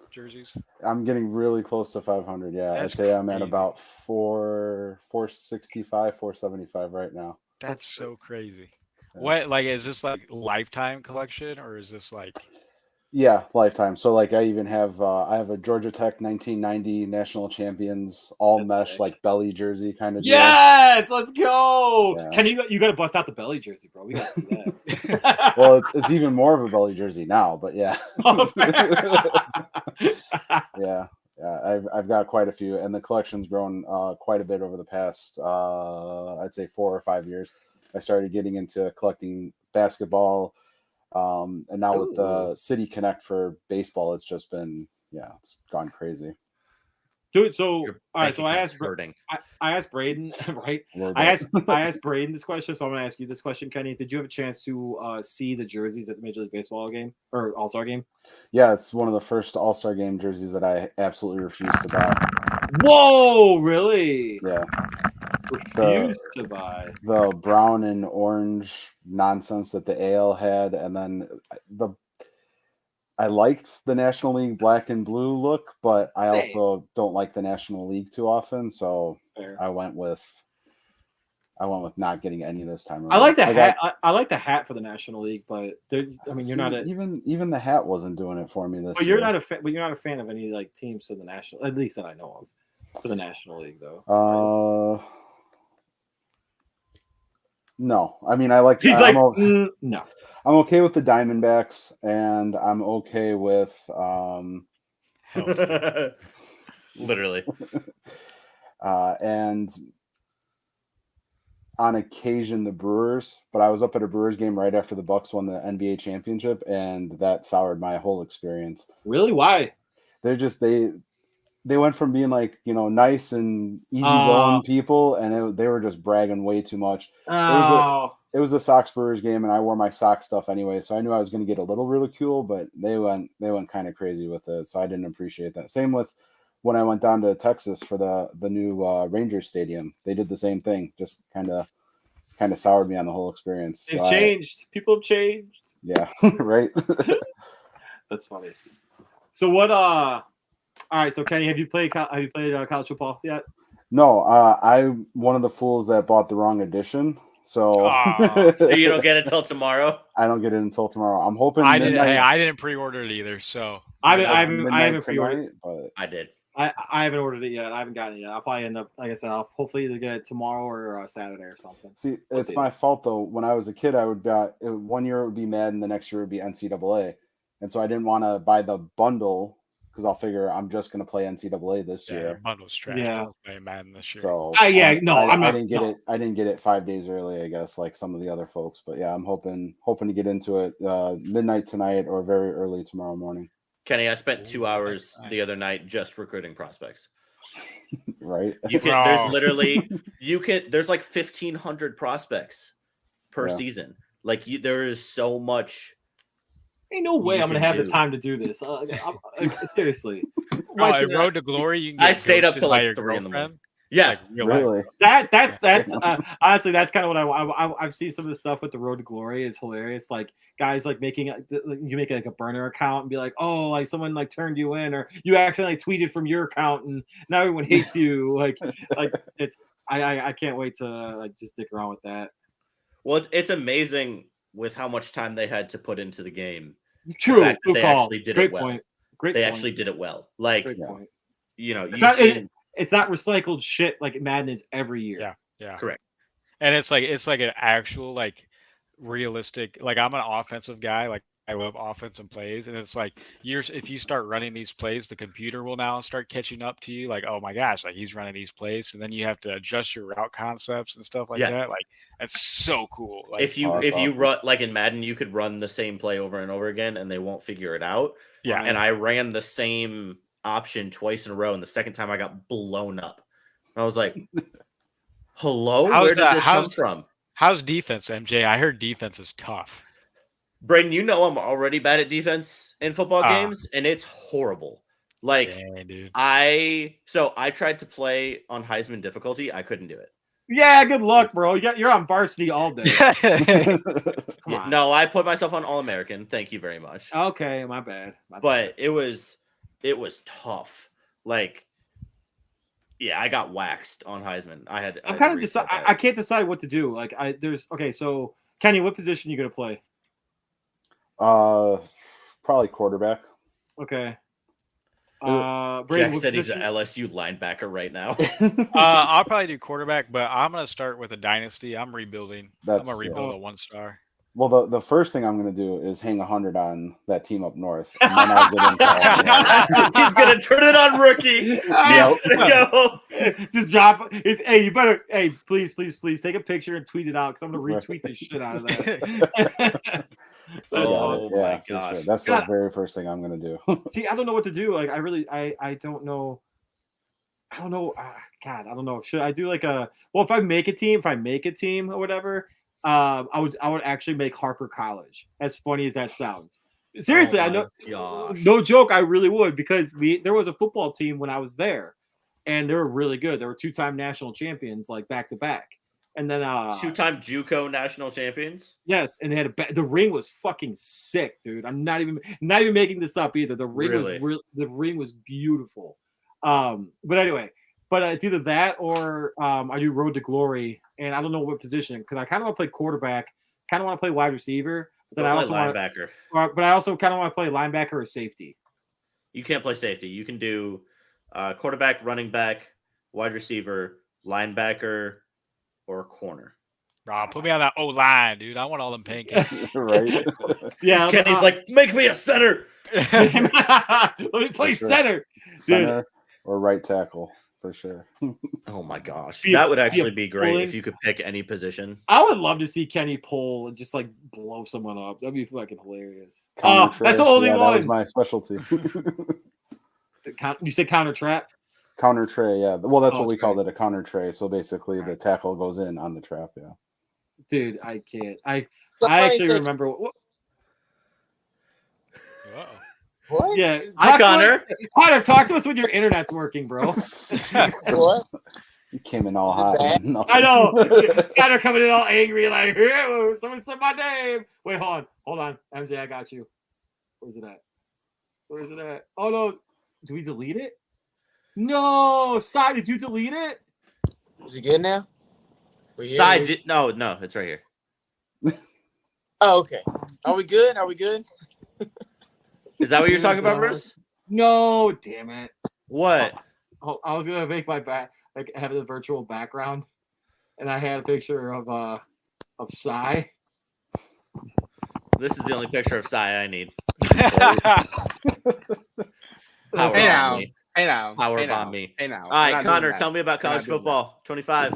jerseys? I'm getting really close to 500. Yeah, That's I'd say I'm at crazy. about 465, 475 right now. That's so crazy. Yeah. What, like, is this like lifetime collection, or is this like? Yeah, lifetime. So like I even have I have a Georgia Tech 1990 national champions all That's mesh sick. like belly jersey kind of deal. Yes, let's go. Yeah. Kenny, you got to bust out the belly jersey, bro. We got to see that. Well, it's even more of a belly jersey now, but yeah. Oh, Yeah, I've got quite a few, and the collection's grown quite a bit over the past, I'd say 4 or 5 years. I started getting into collecting basketball, and now with the City Connect for baseball, it's just been, it's gone crazy. Dude, so Your all right, bank so I account's asked hurting. I asked Braden, right? A little I bit. asked Braden this question, so I'm gonna ask you this question, Kenny. Did you have a chance to see the jerseys at the Major League Baseball game or All Star game? Yeah, it's one of the first All-Star game jerseys that I absolutely refuse to buy. Whoa, really? Yeah, Refused to buy. the brown and orange nonsense that the AL had, and then I liked the National League black and blue look, but I Same. also don't like the National League too often, so Fair. I went with not getting any this time around. I like the got- hat. I like the hat for the National League, but I mean, you're not a even the hat wasn't doing it for me this but year. you're not a fan. But you're not a fan of any like teams for the national, at least that I know of, for the National League though. No, I mean I like. He's I'm like, no. I'm okay with the Diamondbacks, and I'm okay with Literally. and on occasion the Brewers, but I was up at a Brewers game right after the Bucks won the NBA championship, and that soured my whole experience. Really? Why? They're just they went from being like nice and easygoing people, and they were just bragging way too much. Oh, It was a Sox Brewers game, and I wore my Sox stuff anyway, so I knew I was going to get a little ridicule, but they went kind of crazy with it, so I didn't appreciate that. Same with when I went down to Texas for the new Rangers Stadium. They did the same thing, just kind of soured me on the whole experience. they've So changed. People have changed. yeah, right. That's funny. So what? All right. So Kenny, have you played college football yet? No, I'm one of the fools that bought the wrong edition. So, So you don't get it till tomorrow? I don't get it until tomorrow. I'm hoping I didn't. midnight- Hey, I didn't pre-order it either. So I midnight haven't pre-ordered. tonight, but I did. I haven't ordered it yet. I haven't gotten it yet. I'll probably end up, like I said, I'll hopefully either get it tomorrow or Saturday or something. see, We'll it's see. my fault though. When I was a kid, I would bet 1 year it would be Madden, the next year would be NCAA, and so I didn't want to buy the bundle because I'll figure I'm just going to play NCAA this yeah, year. the bundle's trash. Yeah. I was playing Madden this year. So Yeah, no, I'm I not. didn't get no. it. I didn't get it 5 days early, I guess, like some of the other folks. But yeah, I'm hoping to get into it midnight tonight or very early tomorrow morning. Kenny, I spent 2 Ooh, hours nice. the other night just recruiting prospects. Right? You can Bro. there's literally there's like 1,500 prospects per Yeah. season. Like there is so much. Ain't no way You I'm gonna can have the do. time to do this. Seriously. Bro, Why at should I- Road to Glory, you can I get stayed up ghosted till by like your 3 in the morning. girlfriend. Yeah, Like, real life. Really? That's honestly that's kind of what I've seen some of the stuff with the Road to Glory. It's hilarious. Like guys like making you make like a burner account and be like, oh, like someone like turned you in or you accidentally tweeted from your account and now everyone hates you. Like it's I can't wait to like just stick around with that. Well, it's amazing with how much time they had to put into the game. True. fact that Good they call. actually did it Great well. point. Great. They point. actually did it well. Like Great point. you've It's not, seen it's not recycled shit like Madden is every year. Yeah. Yeah. correct. And it's like an actual like realistic. Like I'm an offensive guy. Like I love offensive plays, and it's like if you start running these plays, the computer will now start catching up to you. Like, oh my gosh, like he's running these plays, and then you have to adjust your route concepts and stuff like that. Like, that's so cool. Like, if you run like in Madden, you could run the same play over and over again, and they won't figure it out. Yeah, and I ran the same option twice in a row, and the second time I got blown up. I was like, "Hello, where did this come from?" How's defense, MJ? I heard defense is tough. Braden, you know I'm already bad at defense in football games, and it's horrible. Like, dang, dude. I tried to play on Heisman difficulty. I couldn't do it. Yeah, good luck, bro. You're on varsity all day. No, I put myself on All-American. Thank you very much. Okay, my bad. But it was tough. Like, yeah, I got waxed on Heisman. I'm kind of I can't decide what to do. Like, so Kenny, what position you gonna play? Probably quarterback. Okay. Jack said he's an LSU linebacker right now. I'll probably do quarterback, but I'm gonna start with a dynasty. I'm rebuilding. I'm gonna rebuild a 1-star. Well, the first thing I'm going to do is hang 100 on that team up north. And then I'll get into He's going to turn it on rookie. He's going to go. Just drop. Hey, you better. Hey, please take a picture and tweet it out because I'm going to retweet the shit out of that. My gosh. Sure. That's the very first thing I'm going to do. See, I don't know what to do. Like, I don't know. I don't know. God, I don't know. Should I do like if I make a team or whatever, I would actually make Harper College. As funny as that sounds. Seriously, I know. Gosh. No joke, I really would because there was a football team when I was there, and they were really good. They were 2-time national champions, like back to back, and then 2-time JUCO national champions. Yes, and they had the ring was fucking sick, dude. I'm not even making this up either. The ring was beautiful. But anyway. But it's either that or I do Road to Glory, and I don't know what position because I kind of want to play quarterback, kind of want to play wide receiver, but then I also linebacker. But I also kind of want to play linebacker or safety. You can't play safety. You can do quarterback, running back, wide receiver, linebacker, or corner. Rob, put me on that O-line, dude. I want all them pancakes. Right? Yeah. Kenny's like, make me a center. Let me play center. Center or right tackle. For sure. Oh my gosh. That would actually be great if you could pick any position. I would love to see Kenny pull and just like blow someone up. That'd be fucking hilarious. Oh, that's the only one. That was my specialty. You said counter trap? Counter tray, yeah. Well, that's what we called it, a counter tray. So basically the tackle goes in on the trap, yeah. Dude, I can't. I actually remember. What? Yeah. Hi, Connor. Connor, talk to us when your internet's working, bro. What? You came in all hot. I know. Connor coming in all angry, like, hey, someone said my name. Wait, hold on. MJ, I got you. Where's it at? Oh, no. Do we delete it? No. Sai, did you delete it? Is it good now? Sai, no, it's right here. Oh, okay. Are we good? Is that what you're talking about, Bruce? No, damn it. What? Oh, I was gonna make my have the virtual background, and I had a picture of Sai. This is the only picture of Sai I need. Hey now. Power bomb me. Hey now. All right, Connor, tell me about college football. 25.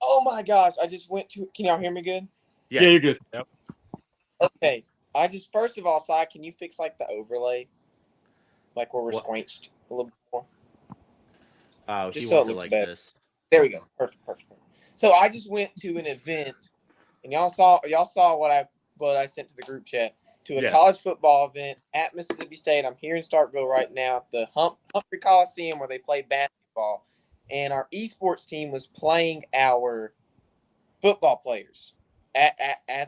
Oh my gosh! I just went to. Can y'all hear me good? Yes. Yeah, you're good. Yep. Okay. First of all, Si, can you fix like the overlay, like where we're squinched a little bit more? Oh, just he so wants it it looks like better. this. There we go. Perfect. So I just went to an event, and y'all saw what I sent to the group chat to a college football event at Mississippi State. I'm here in Starkville right now at the Humphrey Coliseum where they play basketball, and our esports team was playing our football players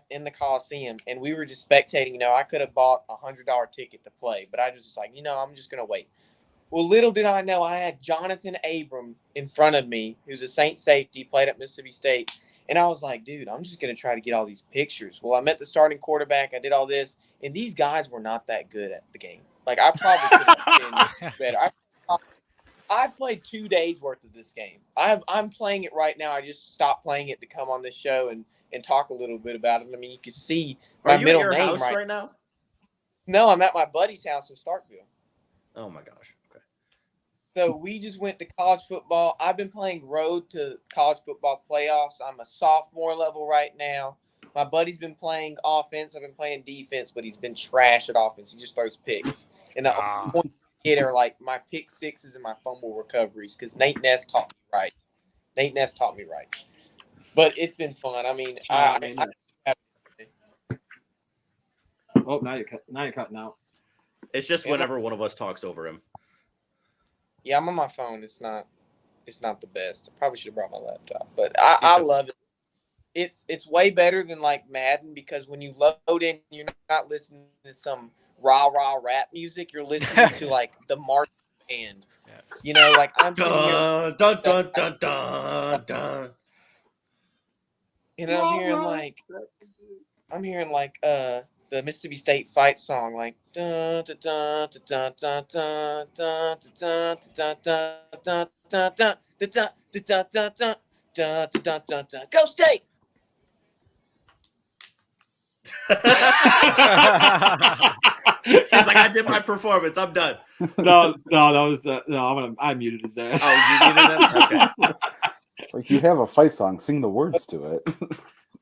in the Coliseum, and we were just spectating. I could have bought $100 ticket to play, but I was just like, I'm just gonna wait. Well, little did I know I had Jonathan Abram in front of me, who's a Saint safety, played at Mississippi State, and I was like, dude, I'm just gonna try to get all these pictures. Well, I met the starting quarterback, I did all this, and these guys were not that good at the game. Like, I probably could have been better. I've played 2 days worth of this game. I'm playing it right now. I just stopped playing it to come on this show and and talk a little bit about it. I mean, you could see my Are you at middle your name house right now? No, I'm at my buddy's house in Starkville. Oh my gosh. Okay. So we just went to college football. I've been playing road to college football playoffs. I'm a sophomore level right now. My buddy's been playing offense. I've been playing defense, but he's been trash at offense. He just throws picks. And the only points I get are like my pick sixes and my fumble recoveries because Nate Ness taught me right. But it's been fun. I mean, Oh, now you're cutting out. It's just whenever one of us talks over him. Yeah, I'm on my phone. It's not the best. I probably should have brought my laptop, but I love it. It's way better than like Madden because when you load in, you're not listening to some rah rap music. You're listening to like the march band. You know, like I'm sitting here, dun dun dun dun dun. and I'm hearing like the Mississippi State fight song, like dun dun dun dun dun dun dun dun dun dun dun dun dun dun dun dun dun dun dun. Go State! He's like, I did my performance. I'm done. No, that was I muted his ass. Oh, you muted him? Okay. It's like you have a fight song, sing the words to it.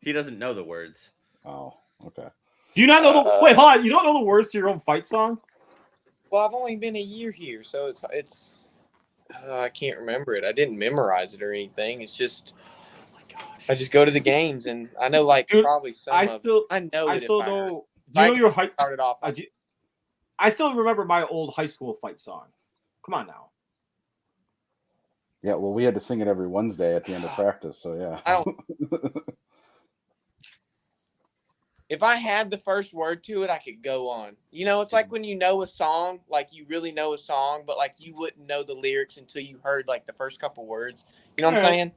He doesn't know the words. Oh, okay. Do you not know the wait? Hold on, you don't know the words to your own fight song? Well, I've only been a year here, so it's I can't remember it. I didn't memorize it or anything. It's just I just go to the games and I know like probably some. I still know. Do you know your height? Started off. I still remember my old high school fight song. Come on now. Yeah, well, we had to sing it every Wednesday at the end of practice, so yeah. I don't. If I had the first word to it, I could go on. You know, it's like when you know a song, like you really know a song, but like you wouldn't know the lyrics until you heard like the first couple words. You know what I'm saying?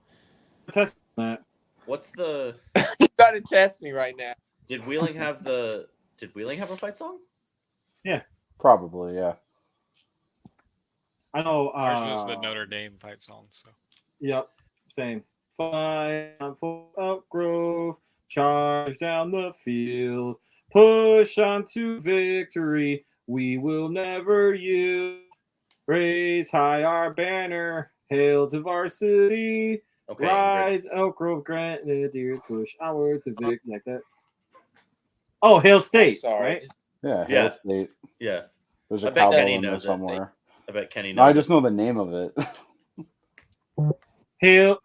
Test that. What's the? You got to test me right now. Did Wheeling have a fight song? Yeah, probably. Yeah. I know. Ours was the Notre Dame fight song. So. Yep. Same. Fight on Up Grove. Charge down the field, push on to victory. We will never yield. Raise high our banner, hail to varsity. Okay, Rise, Elk Grove Grenadiers, push onward to victory. Like that. Oh, Hail State, right? Yeah, Hail State. Yeah. There's a cowbell in there somewhere. I bet Kenny knows. No, I just know the name of it. Hail,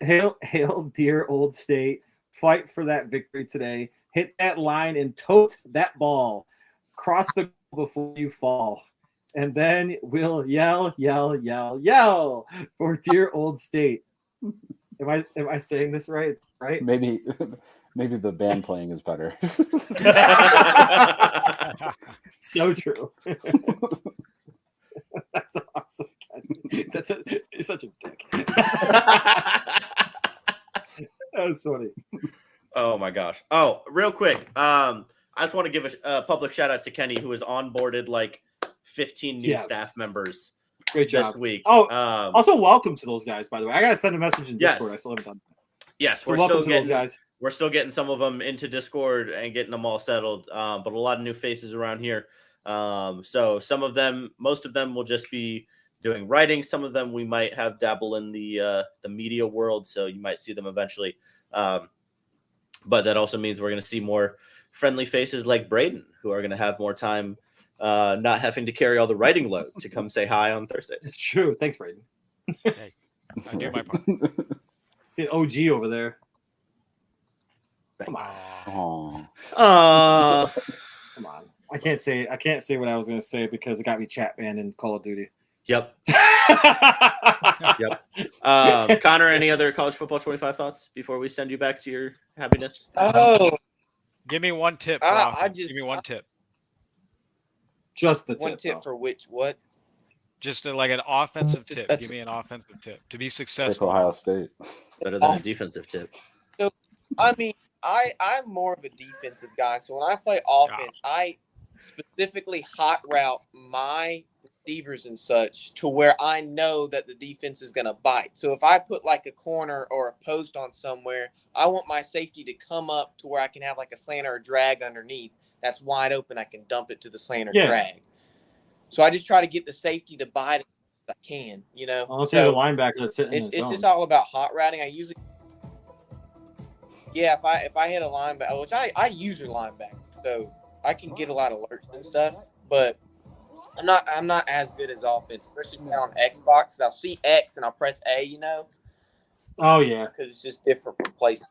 dear old state. Fight for that victory today. Hit that line and tote that ball. Cross the goal before you fall. And then we'll yell, yell, yell, yell for dear old state. Am I saying this right? Right? Maybe the band playing is better. So true. That's awesome. You're such a dick. That was funny. Oh my gosh. Oh, real quick. I just want to give a public shout out to Kenny, who has onboarded like 15 new staff members. Great job this week. Oh, also welcome to those guys, by the way. I gotta send a message in Discord. Yes. I still haven't done that. Yes, so welcome to those guys. We're still getting some of them into Discord and getting them all settled. But a lot of new faces around here. So most of them will just be doing writing. Some of them we might have dabble in the media world, so you might see them eventually. But that also means we're going to see more friendly faces like Braden, who are going to have more time not having to carry all the writing load to come say hi on Thursdays. It's true. Thanks, Braden. Hey, I do my part. See an OG over there. Come on. Come on. I can't say what I was going to say because it got me chat banned in Call of Duty. Yep. Yep. Connor, any other college football 25 thoughts before we send you back to your happiness? Oh, give me one tip. Give me one tip. Just the tip. One tip for what? Just like an offensive tip. Give me an offensive tip to be successful. Ohio State. Better than a defensive tip. So, I mean, I'm more of a defensive guy. So when I play offense, I specifically hot route my receivers and such to where I know that the defense is going to bite. So if I put like a corner or a post on somewhere, I want my safety to come up to where I can have like a slant or a drag underneath that's wide open. I can dump it to the slant or drag. So I just try to get the safety to bite if I can, you know. Unless you have a linebacker that's sitting in It's his zone. just all about hot routing. I usually, if I hit a linebacker, which I usually linebacker, so I can get a lot of alerts and stuff, but I'm not as good as offense, especially on Xbox. I'll see X and I'll press A, you know. Oh yeah, because it's just different from place.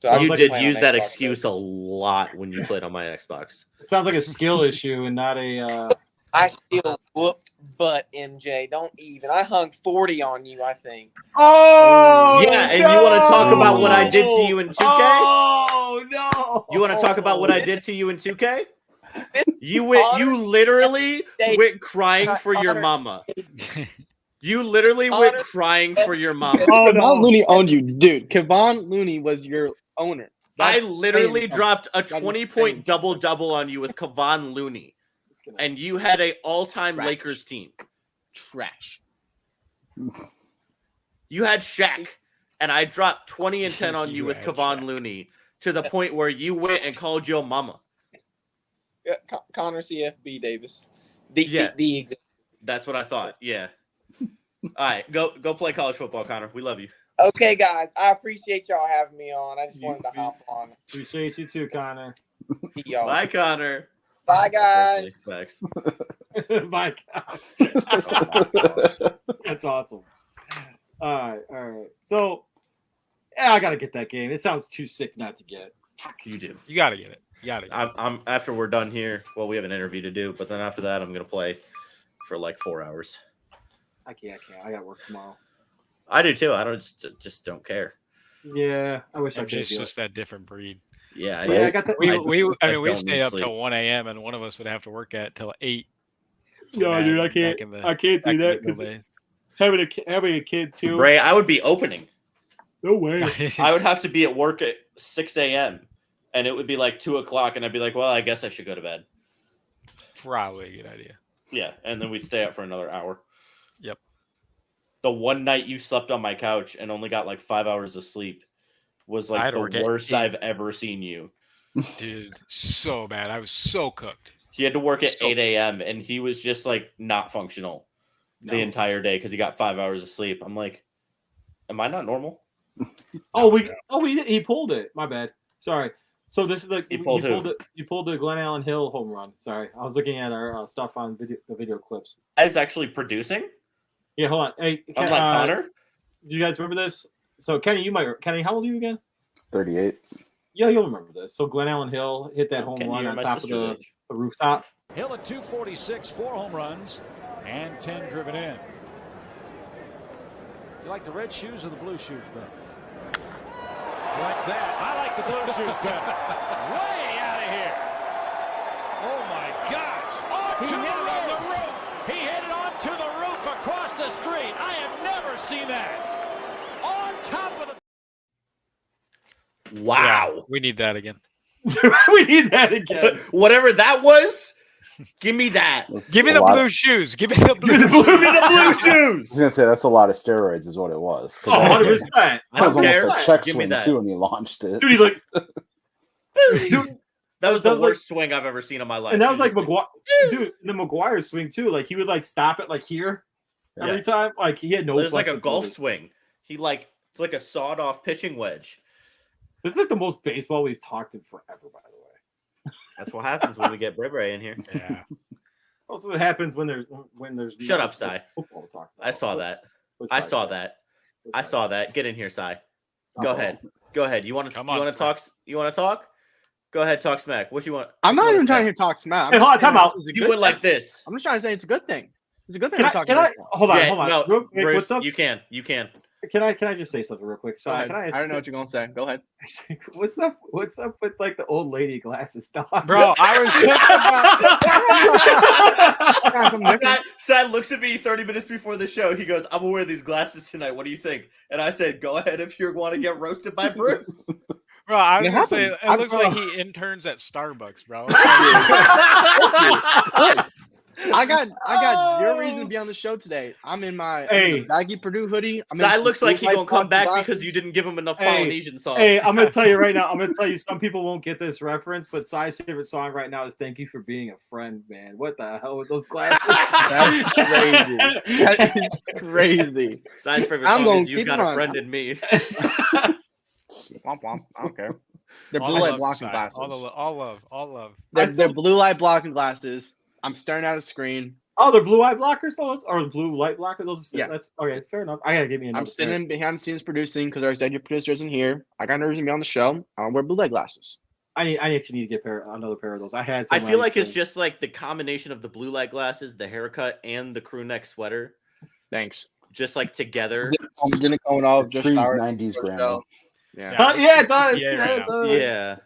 So you did use that excuse a lot when you played on my Xbox. It sounds like a skill issue and not a. I still whooped butt, MJ. Don't even. I hung 40 on you, I think. Oh yeah, and you want to talk about what I did to you in 2K? Oh no! You want to talk about what I did to you in 2K? You literally went crying for your mama. You literally went crying for your mama. Oh, Kevon Looney owned you, dude. Kevon Looney was your owner. I literally dropped a 20-point double-double on you with Kevon Looney. And you had an all-time Lakers team. Trash. You had Shaq, and I dropped 20 and 10 on you with Kevon Looney to the point where you went and called your mama. Connor CFB Davis. The example. That's what I thought. Yeah. All right, go play college football, Connor. We love you. Okay, guys. I appreciate y'all having me on. I just wanted to hop on. Appreciate you too, Connor. Y'all. Bye, Connor. Bye, guys. Thanks. Bye, God. That's awesome. All right. So, yeah, I gotta get that game. It sounds too sick not to get. You do. You gotta get it. You gotta get it. I'm after we're done here. Well, we have an interview to do, but then after that, I'm gonna play for like 4 hours. I can't. I got work tomorrow. I do too. I just don't care. Yeah, I wish I could. It's just that different breed. Yeah, I got that. We stay up till 1 a.m. and one of us would have to work at till 8. No, dude, I can't do that because having a kid too. Ray, I would be opening. No way. I would have to be at work at 6 a.m. and it would be like 2 o'clock, and I'd be like, well, I guess I should go to bed. Probably a good idea. Yeah, and then we'd stay up for another hour. Yep. The one night you slept on my couch and only got like 5 hours of sleep was like the worst I've ever seen you. Dude, so bad. I was so cooked. He had to work at 8 a.m. and he was just like not functional the entire day because he got 5 hours of sleep. I'm like, am I not normal? He pulled it. My bad. Sorry. So this is you pulled the Glen Allen Hill home run. Sorry, I was looking at our stuff on the video clips. I was actually producing. Yeah, hold on. Hey, I'm like Connor. Do you guys remember this? So Kenny, how old are you again? 38. Yeah, you'll remember this. So Glen Allen Hill hit that home run on top of the rooftop. Hill at 246, 4 home runs, and 10 driven in. You like the red shoes or the blue shoes better? Like that. I like the blue shoes better. Way out of here. Oh, my gosh. He hit it on the roof. He hit it onto the roof across the street. I have never seen that. On top of the... Wow. Yeah, we need that again. We need that again. Whatever that was, give me that. Give me the blue shoes. Give me the blue shoes. Give me the blue shoes. I was going to say, that's a lot of steroids is what it was. 100%. That was almost a check Give swing, too, when he launched it. Dude, he's like... Dude, that was the worst swing I've ever seen in my life. And that was like McGuire. Dude, the McGuire swing, too. Like, he would, like, stop it, like, here every time. Like, he had no It was like a golf swing. It's like a sawed-off pitching wedge. This is like the most baseball we've talked in forever, by the way. That's what happens when we get Bray in here. Yeah. It's also what happens when there's Shut up, Cy. Football to talk about. I saw that. I saw that. Get in here, Cy. Go ahead. You want to talk? You want to talk? Go ahead, talk smack. What you want? I'm not even trying to talk smack. Hey, hold on, time out. You went like this. I'm just trying to say it's a good thing. It's a good thing. Hold on. No, real quick, Bruce, what's up? You can. Can I just say something real quick? So I don't know what you're gonna say. Go ahead. What's up with like the old lady glasses dog? Bro, I was thinking Sad looks at me 30 minutes before the show. He goes, I'm gonna wear these glasses tonight. What do you think? And I said, go ahead if you want to get roasted by Bruce. Bro, I was gonna say it looks like he interns at Starbucks, bro. I got zero reason to be on the show today. I'm in my baggy Purdue hoodie. Sai looks like he gonna come back because you didn't give him enough Polynesian sauce. Hey, I'm gonna tell you right now. I'm gonna tell you some people won't get this reference, but Sai's favorite song right now is "Thank You for Being a Friend." Man, what the hell with those glasses? That's crazy. That is crazy. Sai's favorite song is "You Got a Friend in Me." Womp womp. I don't care. They're blue light blocking glasses. All love. They're blue light blocking glasses. I'm staring at a screen. Oh, they're blue eye blockers, those, or blue light blockers. Those are yeah. That's okay. Fair enough. I gotta give me another. I'm sitting behind the scenes producing because our executive producer isn't here. I got nerves to be on the show. I don't wear blue light glasses. I actually need to get another pair of those. I feel like it's just like the combination of the blue light glasses, the haircut, and the crew neck sweater. Thanks. Just like together. Didn't come all just our 90s grandma. Yeah. Yeah, it does. Yeah.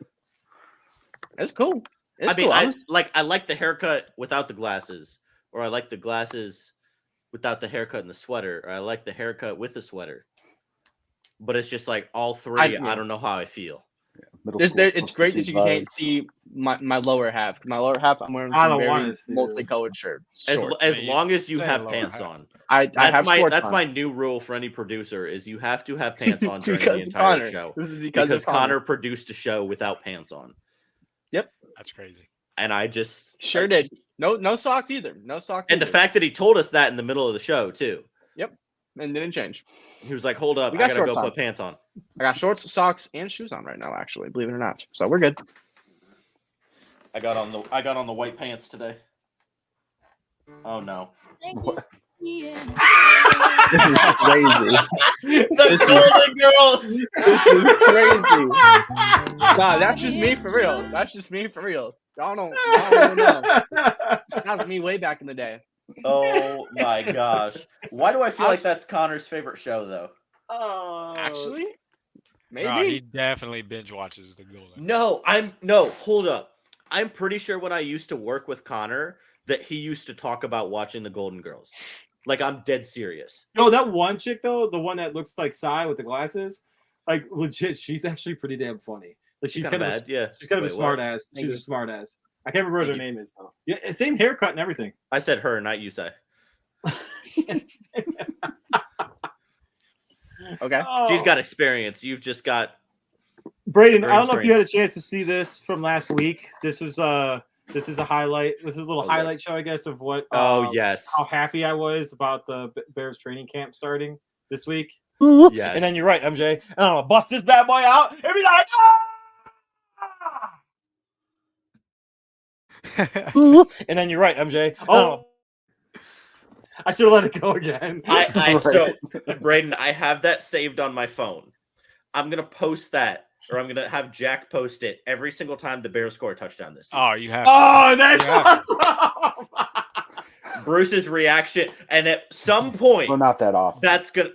It's cool. I mean, I like the haircut without the glasses, or I like the glasses without the haircut and the sweater, or I like the haircut with the sweater. But it's just like all three. I don't know how I feel. It's great that you can't see my lower half. My lower half, I'm wearing a very multicolored shirt. As long as you have pants on. That's my new rule for any producer is you have to have pants on during the entire show. This is because Connor produced a show without pants on. Yep. That's crazy. And I just did. No socks either. No socks. And the fact that he told us that in the middle of the show too. Yep. And didn't change. He was like, "Hold up, I gotta go put pants on." I got shorts, socks, and shoes on right now. Actually, believe it or not, so we're good. I got on the white pants today. Oh no! Thank you. This is crazy. The Golden Girls. This is crazy. Nah, that's just me for real. Y'all don't know. That was me way back in the day. Oh my gosh! Why do I feel like that's Connor's favorite show, though? Actually, maybe he definitely binge watches the Golden. Hold up. I'm pretty sure when I used to work with Connor that he used to talk about watching the Golden Girls. Like, I'm dead serious. No, that one chick though, the one that looks like Sai with the glasses, like legit, she's actually pretty damn funny. Like she's kind of she's kind of a smart ass. She's a smart ass. I can't remember what her name is though. Yeah, same haircut and everything. I said her, not you, Sai. Okay. She's got experience. You've just got Braden. I don't know if you had a chance to see this from last week. This is a highlight. This is a little highlight show, I guess, of what. Yes. How happy I was about the Bears training camp starting this week. Yes. And then you're right, MJ. And I'm gonna bust this bad boy out and be like, and then you're right, MJ. Oh, I should have let it go again. So, Braden, I have that saved on my phone. I'm gonna post that, or I'm gonna have Jack post it every single time the Bears score a touchdown this season. Oh, you have. Oh, that's awesome. Bruce's reaction, and at some point, well, not that often. It's gonna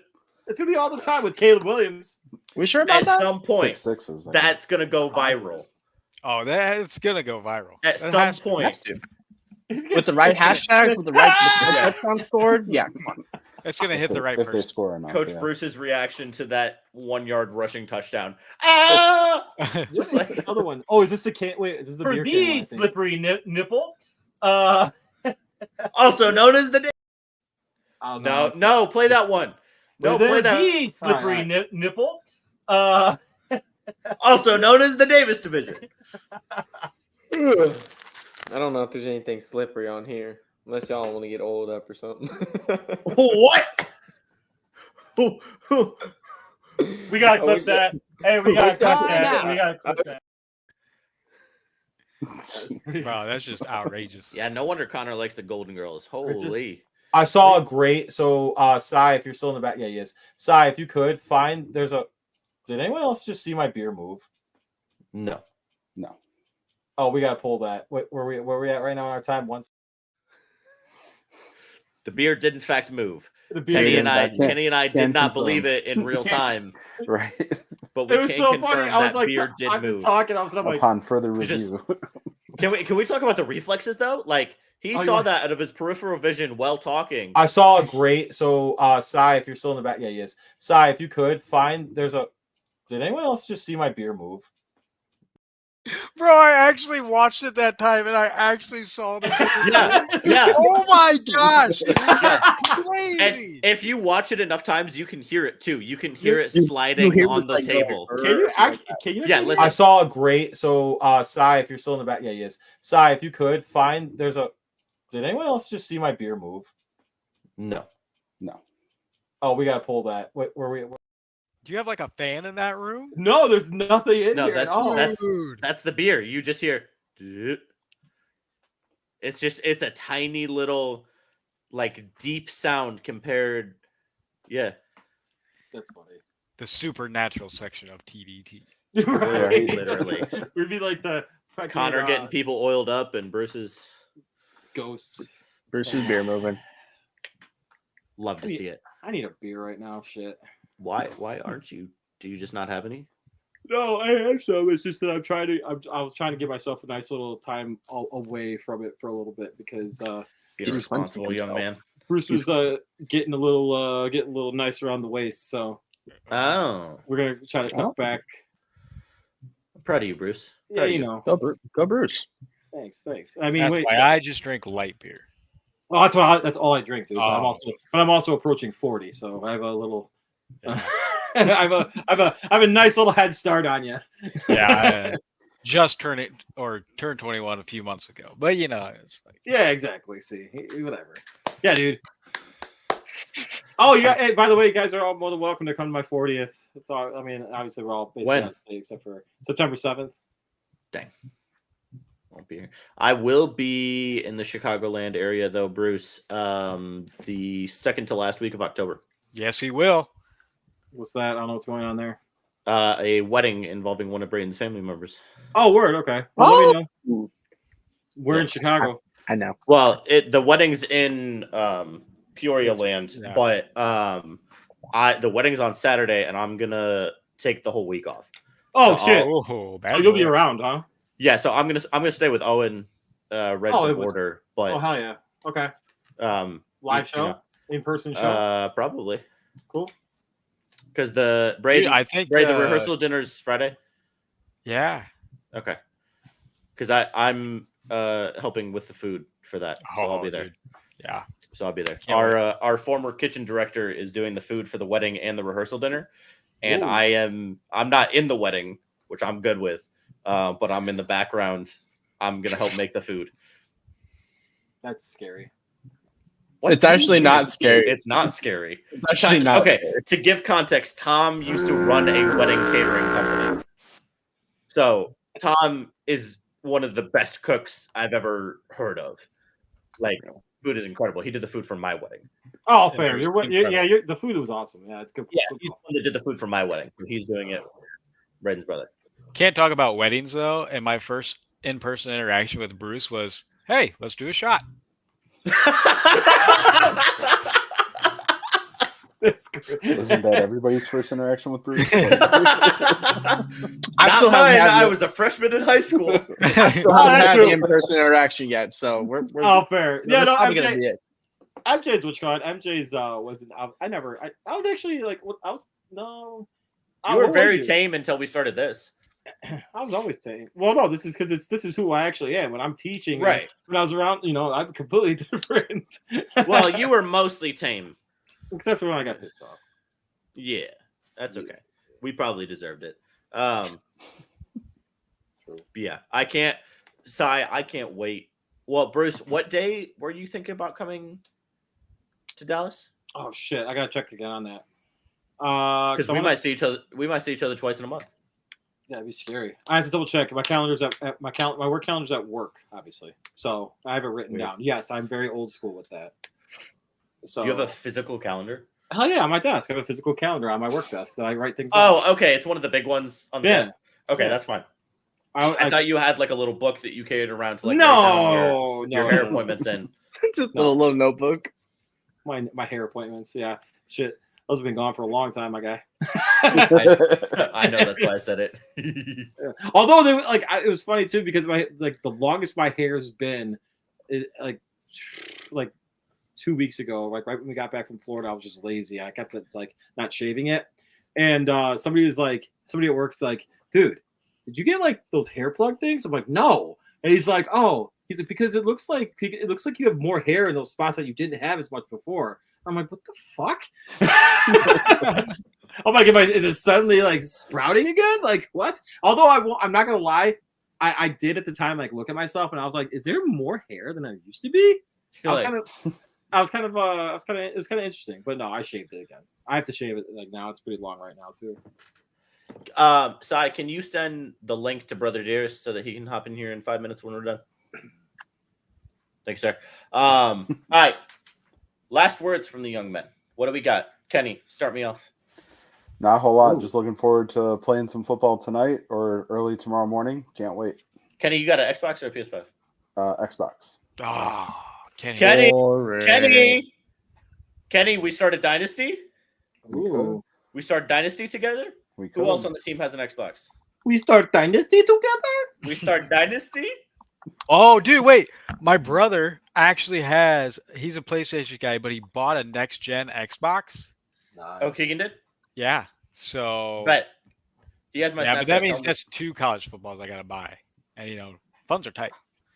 be all the time with Caleb Williams. We sure about that? At some point, sixes, that's gonna go viral. Oh, that's gonna go viral. At some point, with the right hashtags, with the right touchdown scored. Yeah, come on. It's gonna hit the right person. If they score or not. Coach Bruce's reaction to that 1 yard rushing touchdown. Just like the other one. Oh, is this the can? Wait, is this the for beer the can one, slippery nipple? Also known as the. No, play that one. No, play that. The slippery nipple. Also known as the Davis division. I don't know if there's anything slippery on here, unless y'all want to get oiled up or something. What? We gotta clip that. Hey, we gotta clip that. We gotta clip that. Wow, that's just outrageous. Yeah, no wonder Connor likes the Golden Girls. Holy. I saw a great. So, Sai, if you're still in the back, yeah, he is. Sai, if you could find, there's a. Did anyone else just see my beer move? No. Oh, we gotta pull that. Where we at right now in our time? Once. The beer did in fact move. Kenny and I did not believe it in real time. Right. But we can confirm that beer did move. Upon further review. Can we talk about the reflexes though? Like he saw that out of his peripheral vision while talking. I saw a great. So, Sai, if you're still in the back, yeah, he is. Sai, if you could find, there's a. Did anyone else just see my beer move? Bro, I actually watched it that time, and I actually saw the. Yeah. Oh my gosh, dude, that's And crazy. if you watch it enough times, you can hear it too. You can hear it sliding hear on it, the like, table. Can you can you? Yeah, listen. I saw a great. So, Sai, if you're still in the back, yeah, he is. Sai, if you could find, there's a. Did anyone else just see my beer move? No. Oh, we gotta pull that. Wait, where we? Do you have like a fan in that room? No, there's nothing in No, here at all. that's the beer. You just hear. It's a tiny little, like, deep sound compared. Yeah. That's funny. The supernatural section of TDT. Right. Literally. We'd be like the fucking, Connor getting people oiled up and Bruce's ghosts. Bruce's beer moving. love to see it. I need a beer right now. Shit. Why aren't you? Do you just not have any? No, I have some. It's just that I was trying to give myself a nice little time away from it for a little bit because Be a responsible young man. Bruce was getting a little nicer on the waist, so we're gonna try to cut back. I'm proud of you, Bruce. Yeah, you know. Go Bruce. Thanks. I mean, That's wait. why I just drink light beer. Oh, that's all I drink, dude. Oh. But I'm also approaching 40, so I have a little. I have a nice little head start on you. Yeah, I just turned 21 a few months ago, but you know, it's like Yeah, exactly. See, whatever. Yeah, dude. Oh, yeah. Hey, by the way, you guys are all more than welcome to come to my 40th. It's all. I mean, obviously, we're all basically When? on the day except for September 7th. Dang. Won't be here. I will be in the Chicagoland area though, Bruce. The second to last week of October. yes, he will. What's that? I don't know what's going on there. A wedding involving one of Braden's family members. Oh, word. Okay. Well, let me know. We're in Yes. Chicago. I know. Well, the wedding's in Peoria land, Yeah. but the wedding's on Saturday, and I'm gonna take the whole week off. Oh, So shit. Oh, bad Oh, you'll be boy. around, huh? Yeah, so I'm gonna stay with Owen, Red Oh, the it was- Border, but Oh, hell yeah. Okay. Live you show? know, In-person show? probably Cool. because the Braden, Dude, I think the rehearsal dinner's Friday. Yeah. Okay, because I'm helping with the food for that, so I'll be there. Dude. Yeah. So I'll be there. Can't wait. Our former kitchen director is doing the food for the wedding and the rehearsal dinner, and Ooh. I'm not in the wedding, which I'm good with, but I'm in the background. I'm gonna help make the food. That's scary. What? It's actually not scary. It's not scary. It's actually not Okay, scary. to give context, Tom used to run a wedding catering company. So Tom is one of the best cooks I've ever heard of. Like, food is incredible. He did the food for my wedding. Oh, Yeah, fair. it was The food was awesome. Yeah, it's good. Yeah, good he's the call. one that did the food for my wedding. He's doing it. Braden's brother. Can't talk about weddings though. And my first in-person interaction with Bruce was, "Hey, let's do a shot." That's great. Isn't that everybody's first interaction with Bruce? I Not still mine. haven't I had was a freshman in high school. I still Oh, haven't that's had true. the in-person interaction yet, so we're Oh, fair. this Yeah, is no, probably gonna MJ, be it. MJ's what you call it. MJ's wasn't. I was actually like, I was no. You were what was very you? tame until we started this. I was always tame. Well, no, this is because this is who I actually am when I'm teaching. Right. When I was around, I'm completely different. Well, you were mostly tame. except for when I got pissed off. Yeah, that's okay. We probably deserved it. Yeah, I can't wait. Well, Bruce, what day were you thinking about coming to Dallas? Oh shit! I gotta check again on that. Because we might see each other. We might see each other twice in a month. Yeah, it'd be scary. I have to double check. My calendar's at my work calendar's at work, obviously. So I have it written Weird. down. Yes, I'm very old school with that. So Do you have a physical calendar? hell yeah, on my desk. I have a physical calendar on my work desk that I write things. on. Oh, okay. It's one of the big ones on the Yeah. desk. Okay, Yeah. that's fine. I I thought you had like a little book that you carried around to like write down no, your hair appointments in. Just a little notebook. my hair appointments. Yeah, shit. Those have been gone for a long time, my guy. I know that's why I said it. Yeah. Although they it was funny too because the longest my hair's been, like 2 weeks ago, like right when we got back from Florida, I was just lazy. I kept it not shaving it, and somebody at work's like, "Dude, did you get like those hair plug things? I'm like, no. And he's like, oh, he's like, because it looks like you have more hair in those spots that you didn't have as much before. I'm like, what the fuck? I'm like, is it suddenly like sprouting again? Like what? Although I'm not gonna lie, I did at the time like look at myself and I was like, is there more hair than I used to be? It was kind of interesting, but no, I shaved it again. I have to shave it like now. It's pretty long right now too. Sai, can you send the link to Brother Dearest so that he can hop in here in 5 minutes when we're done? Thank you, sir. All right. Last words from the young men. What do we got? Kenny, start me off. Not a whole lot. Just looking forward to playing some football tonight or early tomorrow morning. Can't wait. Kenny, you got an Xbox or a PS5? Xbox. Oh, Kenny, we started Dynasty. Ooh. We start Dynasty together. Who else on the team has an Xbox? We start Dynasty together. We start Dynasty. Oh, dude, wait. My brother actually he's a PlayStation guy, but he bought a next gen Xbox. Nice. Oh, Keegan did? Yeah. So but he has my yeah, Snapchat. but that means that's 2 college footballs I gotta buy. And funds are tight.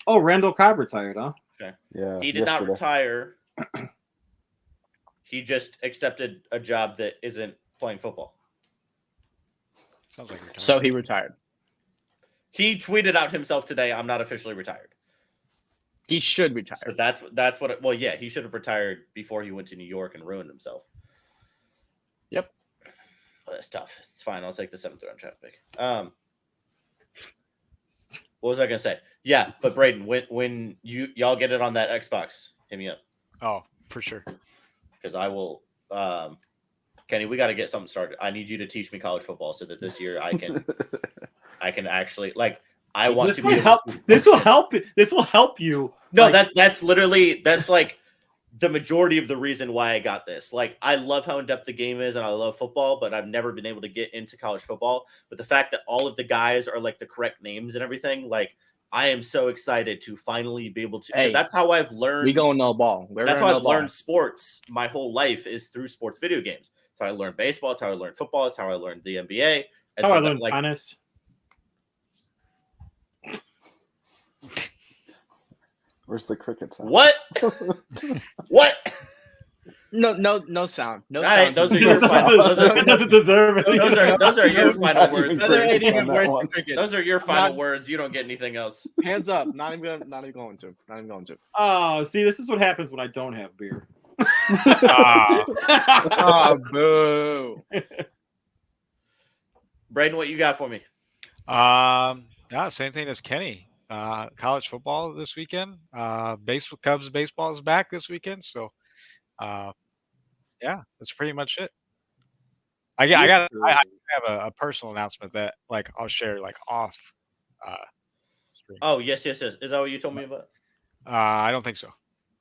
Oh, Randall Cobb retired, huh? Okay. Yeah. He did not retire. He just accepted a job that isn't playing football. Sounds like retired. So he retired. He tweeted out himself today, I'm not officially retired. He should retire. So that's what well, yeah, he should have retired before he went to New York and ruined himself. Yep. Well, that's tough. It's fine. I'll take the 7th round draft pick. What was I gonna say? Yeah, but Braden, when y'all get it on that Xbox, hit me up. Oh, for sure. Because I will Kenny, we gotta get something started. I need you to teach me college football so that this year I can actually I want this to will be help. This will help. This will help you. No, that's literally like the majority of the reason why I got this. Like, I love how in depth the game is, and I love football, but I've never been able to get into college football. But the fact that all of the guys are like the correct names and everything, like, I am so excited to finally be able to. Hey, that's how I've learned. We gonna know ball. That's how I've learned sports my whole life is through sports video games. That's how I learned baseball. That's how I learned football. That's how I learned the NBA. That's how I learned tennis. Where's the cricket sound? What? What? No sound. No All sound. right, those are your final. It doesn't deserve it. Those are your final words. Those are your final words. You don't get anything else. Hands up. Not even going to. Oh, see, this is what happens when I don't have beer. Oh, boo. Braden, what you got for me? Yeah, same thing as Kenny. College football this weekend. Cubs baseball is back this weekend, so yeah, that's pretty much it. I have a personal announcement that I'll share off. Stream. Oh yes. Is that what you told me about? I don't think so.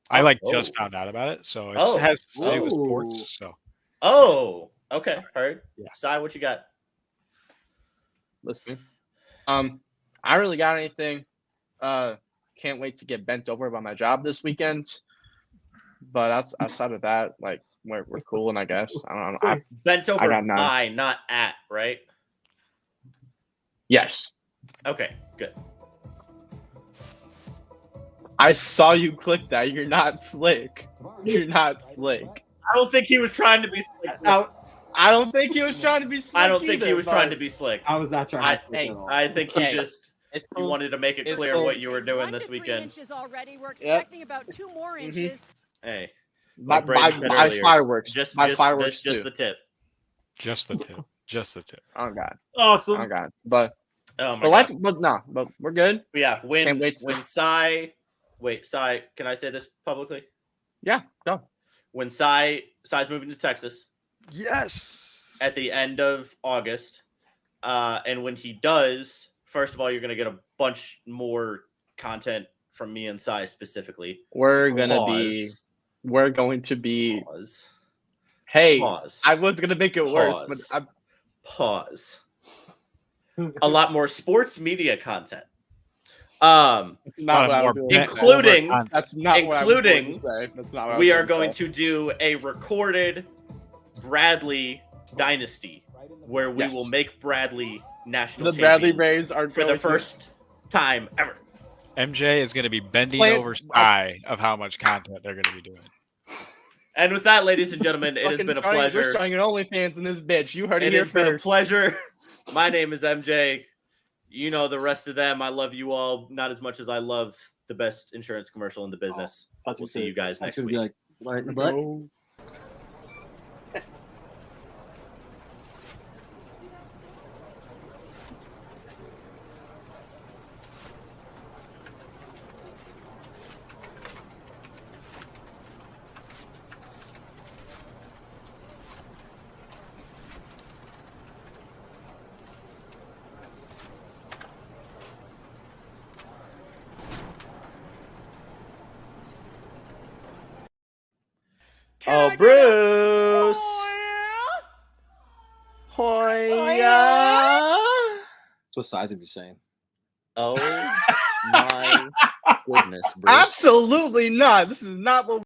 I just found out about it, so it has to do with sports. So. Oh, okay. Heard. Yeah. Sai, what you got? Listening. I really got anything. Can't wait to get bent over by my job this weekend. But outside of that, we're cool, and I guess I don't know. Bent over by, not at, right? Yes. Okay, good. I saw you click that. You're not slick. You're not slick. I don't think he was trying to be slick. I don't think he was trying to be slick. I don't think he was trying to be slick. I was not trying to be slick at all. I think he just you wanted to make it clear what you were doing this 3 weekend. inches already. We're expecting about 2 more inches. Hey, my fireworks. Just fireworks. Just the tip. Just the tip. Just the tip. Oh God. Awesome. Oh God. But gosh. but we're good. Yeah. Can't wait when Sai, can I say this publicly? Yeah. Go. When Sai's moving to Texas. Yes. At the end of August, and when he does, first of all, you're going to get a bunch more content from me and Sai specifically. We're going to be. Pause. Hey, pause. I was going to make it worse, but pause. A lot more sports media content. That's not what I was including that's not what I was going to say. That's not what we are going to do a recorded Bradley Dynasty where we will make Bradley national The Bradley champions Braves are for the first time ever. MJ is going to be bending over sky of how much content they're going to be doing. And with that, ladies and gentlemen, it has Fucking been a We're pleasure. starting an OnlyFans in this bitch. You heard it It here has been a first. pleasure. My name is MJ. You know the rest of them. I love you all, not as much as I love the best insurance commercial in the business. We'll see you guys next week. Be like, right in the butt. No. Oh, Bruce. Hoya. What size are you saying? Oh, my goodness, Bruce. Absolutely not. This is not what